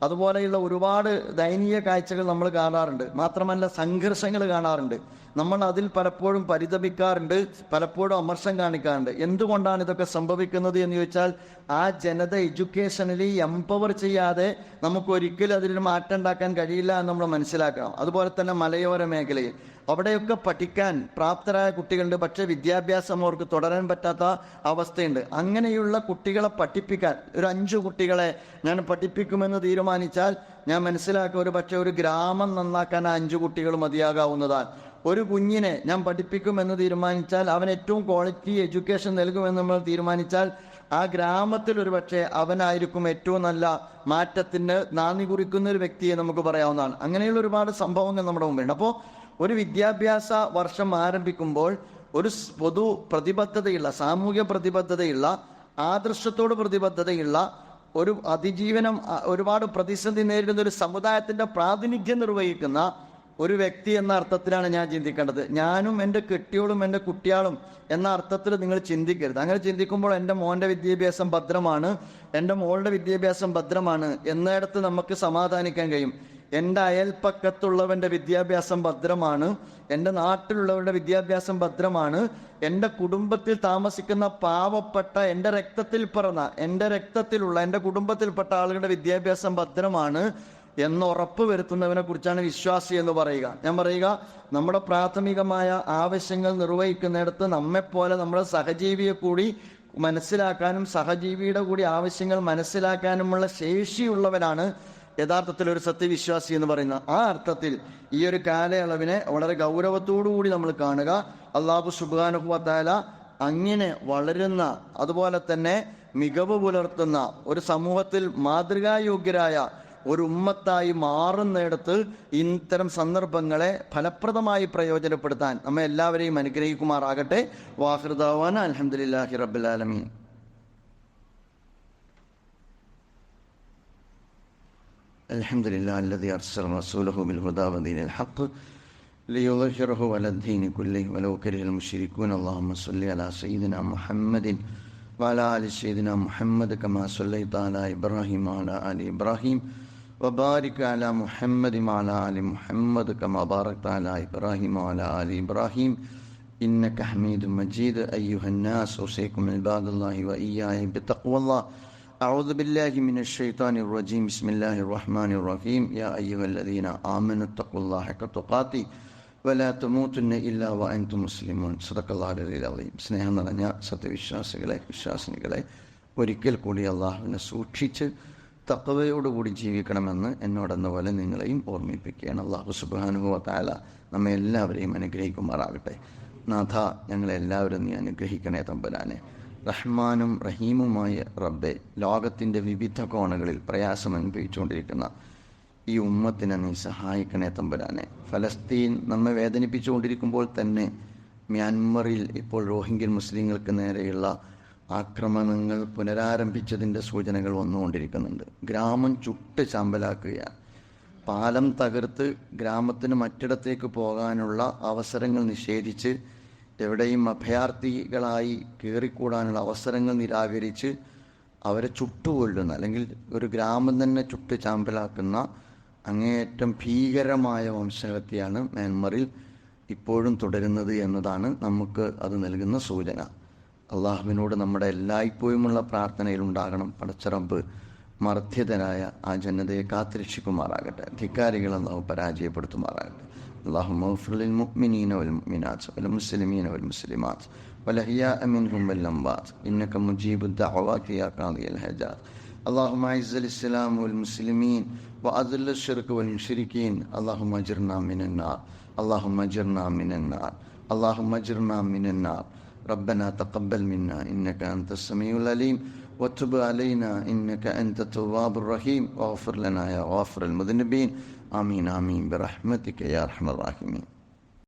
അതുപോലെയുള്ള ഒരുപാട് ദയനീയ കാഴ്ചകൾ നമ്മൾ കാണാറുണ്ട്. മാത്രമല്ല സംഘർഷങ്ങൾ കാണാറുണ്ട്. നമ്മൾ അതിൽ പലപ്പോഴും പരിതപിക്കാറുണ്ട്, പലപ്പോഴും അമർഷം കാണിക്കാറുണ്ട്. എന്തുകൊണ്ടാണ് ഇതൊക്കെ സംഭവിക്കുന്നത് എന്ന് ചോദിച്ചാൽ, ആ ജനത എഡ്യൂക്കേഷനലി എംപവർ ചെയ്യാതെ നമുക്ക് ഒരിക്കലും അതിൽ മാറ്റം ഉണ്ടാക്കാൻ കഴിയില്ല എന്ന് നമ്മൾ മനസ്സിലാക്കണം. അതുപോലെ തന്നെ മലയോര മേഖലയിൽ അവിടെയൊക്കെ പഠിക്കാൻ പ്രാപ്തരായ കുട്ടികളുണ്ട്, പക്ഷേ വിദ്യാഭ്യാസം അവർക്ക് തുടരാൻ പറ്റാത്ത അവസ്ഥയുണ്ട്. അങ്ങനെയുള്ള കുട്ടികളെ പഠിപ്പിക്കാൻ, ഒരു 5 കുട്ടികളെ ഞാൻ പഠിപ്പിക്കുമെന്ന് തീരുമാനിച്ചാൽ ഞാൻ മനസ്സിലാക്കുക ഒരു പക്ഷേ ഒരു ഗ്രാമം നന്നാക്കാൻ ആ 5 കുട്ടികൾ മതിയാകാവുന്നതാണ്. ഒരു കുഞ്ഞിനെ ഞാൻ പഠിപ്പിക്കുമെന്ന് തീരുമാനിച്ചാൽ, അവൻ ഏറ്റവും ക്വാളിറ്റി എഡ്യൂക്കേഷൻ നൽകുമെന്ന് നമ്മൾ തീരുമാനിച്ചാൽ ആ ഗ്രാമത്തിൽ ഒരു പക്ഷേ അവനായിരിക്കും ഏറ്റവും നല്ല മാറ്റത്തിന് നാന്ദി കുറിക്കുന്ന ഒരു വ്യക്തിയെ നമുക്ക് പറയാവുന്നതാണ്. അങ്ങനെയുള്ള ഒരുപാട് സംഭവങ്ങൾ നമ്മുടെ മുമ്പിലുണ്ട്. അപ്പോൾ ഒരു വിദ്യാഭ്യാസ വർഷം ആരംഭിക്കുമ്പോൾ ഒരു പൊതു പ്രതിബദ്ധതയുള്ള, സാമൂഹ്യ പ്രതിബദ്ധതയുള്ള, ആദർശത്തോട് പ്രതിബദ്ധതയുള്ള, ഒരു അതിജീവനം, ഒരുപാട് പ്രതിസന്ധി നേരിടുന്ന ഒരു സമുദായത്തിന്റെ പ്രാതിനിധ്യം നിർവഹിക്കുന്ന ഒരു വ്യക്തി എന്ന അർത്ഥത്തിലാണ് ഞാൻ ചിന്തിക്കേണ്ടത്. ഞാനും എൻ്റെ കെട്ടിയോളും എൻ്റെ കുട്ടിയാളും എന്ന അർത്ഥത്തിൽ നിങ്ങൾ ചിന്തിക്കരുത്. അങ്ങനെ ചിന്തിക്കുമ്പോൾ എൻ്റെ മോൻ്റെ വിദ്യാഭ്യാസം ഭദ്രമാണ്, എൻ്റെ മോളുടെ വിദ്യാഭ്യാസം ഭദ്രമാണ് എന്നിടത്ത് നമുക്ക് സമാധാനിക്കാൻ കഴിയും. എൻ്റെ അയൽപ്പക്കത്തുള്ളവൻ്റെ വിദ്യാഭ്യാസം ഭദ്രമാണ്, എൻ്റെ നാട്ടിലുള്ളവരുടെ വിദ്യാഭ്യാസം ഭദ്രമാണ്, എൻ്റെ കുടുംബത്തിൽ താമസിക്കുന്ന പാവപ്പെട്ട, എൻ്റെ രക്തത്തിലുള്ള എൻ്റെ കുടുംബത്തിൽപ്പെട്ട ആളുകളുടെ വിദ്യാഭ്യാസം ഭദ്രമാണ് എന്ന് ഉറപ്പ് വരുത്തുന്നവനെ കുറിച്ചാണ് വിശ്വാസി എന്ന് പറയുക. ഞാൻ പറയുക, നമ്മുടെ പ്രാഥമികമായ ആവശ്യങ്ങൾ നിർവഹിക്കുന്നിടത്ത് നമ്മെപ്പോലെ നമ്മുടെ സഹജീവിയെ കൂടി മനസ്സിലാക്കാനും സഹജീവിയുടെ കൂടി ആവശ്യങ്ങൾ മനസ്സിലാക്കാനുമുള്ള ശേഷിയുള്ളവനാണ് യഥാർത്ഥത്തിൽ ഒരു സത്യവിശ്വാസി എന്ന് പറയുന്ന. ആ അർത്ഥത്തിൽ ഈ ഒരു കാലയളവിനെ വളരെ ഗൗരവത്തോടുകൂടി നമ്മൾ കാണുക. അല്ലാഹു സുബ്ഹാനഹു വ തആല അങ്ങനെ വളരുന്ന, അതുപോലെ തന്നെ മികവ് പുലർത്തുന്ന ഒരു സമൂഹത്തിൽ മാതൃകായോഗ്യരായ ഒരു ഉമ്മത്തായി മാറുന്നിടത്ത് ഇത്തരം സന്ദർഭങ്ങളെ ഫലപ്രദമായി പ്രയോജനപ്പെടുത്താൻ നമ്മെ എല്ലാവരെയും അനുഗ്രഹിക്കുമാറാകട്ടെ. വാഖിറു ദഅ്വാനാ അൽഹംദുലില്ലാഹി റബ്ബിൽ ആലമീൻ. അൽഹംദുലില്ലാഹി അല്ലദീ അർസല റസൂലഹു ബിൽ ഹുദാ വദീനിൽ ഹഖ് ലിയുദ്ഹിറഹു അലൽ ദീനി കുല്ലിഹി വലൗ കരിഹൽ മുശ്രികൂൻ. അല്ലാഹുമ്മ സ്വല്ലി അലാ സയ്യിദിനാ മുഹമ്മദിൻ വഅലാ ആലി സയ്യിദിനാ മുഹമ്മദ് കമാ സ്വല്ലൈത അലാ ഇബ്രാഹിം വഅലാ ആലി ഇബ്രാഹിം وبارك على محمد وعلى آل محمد كما باركت على إبراهيم وعلى آل إبراهيم إنك حميد مجيد. أيها الناس أوصيكم عباد الله وإياي بتقوى الله. أعوذ بالله من الشيطان الرجيم. بسم الله الرحمن الرحيم. يا أيها الذين آمنوا اتقوا الله حق تقاته ولا تموتن إلا وأنتم مسلمون. صدق الله العظيم. സ്നേഹം നിറഞ്ഞ വിശ്വാസിനികളെ ഒരിക്കൽ കൂടി അള്ളാഹുവിനെ സൂക്ഷിച്ച് തഖ്വയോടുകൂടി ജീവിക്കണമെന്ന് എന്നോടെന്ന പോലെ നിങ്ങളെയും ഓർമ്മിപ്പിക്കുകയാണ്. അല്ലാഹു സുബ്ഹാനഹു വ തആല നമ്മെ എല്ലാവരെയും അനുഗ്രഹിക്കുമാറാകട്ടെ. നാഥ, ഞങ്ങളെല്ലാവരും നീ അനുഗ്രഹിക്കണേ തമ്പുരാനെ. റഹ്മാനും റഹീമുമായ റബ്ബെ, ലോകത്തിൻ്റെ വിവിധ കോണുകളിൽ പ്രയാസം അനുഭവിച്ചുകൊണ്ടിരിക്കുന്ന ഈ ഉമ്മത്തിനെ നീ സഹായിക്കണേ തമ്പുരാനെ. ഫലസ്തീൻ നമ്മെ വേദനിപ്പിച്ചുകൊണ്ടിരിക്കുമ്പോൾ തന്നെ മ്യാൻമറിൽ ഇപ്പോൾ റോഹിംഗ്യൻ മുസ്ലിങ്ങൾക്ക് നേരെയുള്ള ആക്രമണങ്ങൾ പുനരാരംഭിച്ചതിൻ്റെ സൂചനകൾ വന്നുകൊണ്ടിരിക്കുന്നുണ്ട്. ഗ്രാമം ചുട്ട് ചാമ്പലാക്കുകയാണ്. പാലം തകർത്ത് ഗ്രാമത്തിന് മറ്റിടത്തേക്ക് പോകാനുള്ള അവസരങ്ങൾ നിഷേധിച്ച്, എവിടെയും അഭയാർത്ഥികളായി കയറിക്കൂടാനുള്ള അവസരങ്ങൾ നിരാകരിച്ച് അവരെ ചുട്ടുകൊല്ലുന്ന, അല്ലെങ്കിൽ ഒരു ഗ്രാമം തന്നെ ചുട്ട് ചാമ്പലാക്കുന്ന അങ്ങേയറ്റം ഭീകരമായ വംശഹത്യയാണ് മ്യാൻമറിൽ ഇപ്പോഴും തുടരുന്നത് എന്നതാണ് നമുക്ക് അത് നൽകുന്ന സൂചന. അള്ളാഹുവിനോട് നമ്മുടെ എല്ലായ്പ്പോഴുമുള്ള പ്രാർത്ഥനയിലുണ്ടാകണം. പടച്ചറബ്ബ് മർദ്ദിതരായ ആ ജനതയെ കാത്തിരക്ഷിക്കുമാറാകട്ടെ. ധിക്കാരികൾ അള്ളാഹു പരാജയപ്പെടുത്തുമാറാകട്ടെ. اللهم اغفر للمؤمنين والمؤمنات والمسلمين والمسلمات والأحياء منهم والأموات إنك مجيب الدعوات يا قاضي الحاجات. اللهم أعز الإسلام والمسلمين وأذل الشرك والمشركين. اللهم أجرنا من النار. اللهم أجرنا من النار. اللهم أجرنا من النار. ربنا تقبل منا إنك أنت السميع العليم وتب علينا إنك أنت التواب الرحيم واغفر لنا يا غافر المذنبين. آمين آمين برحمتك يا أرحم الراحمين.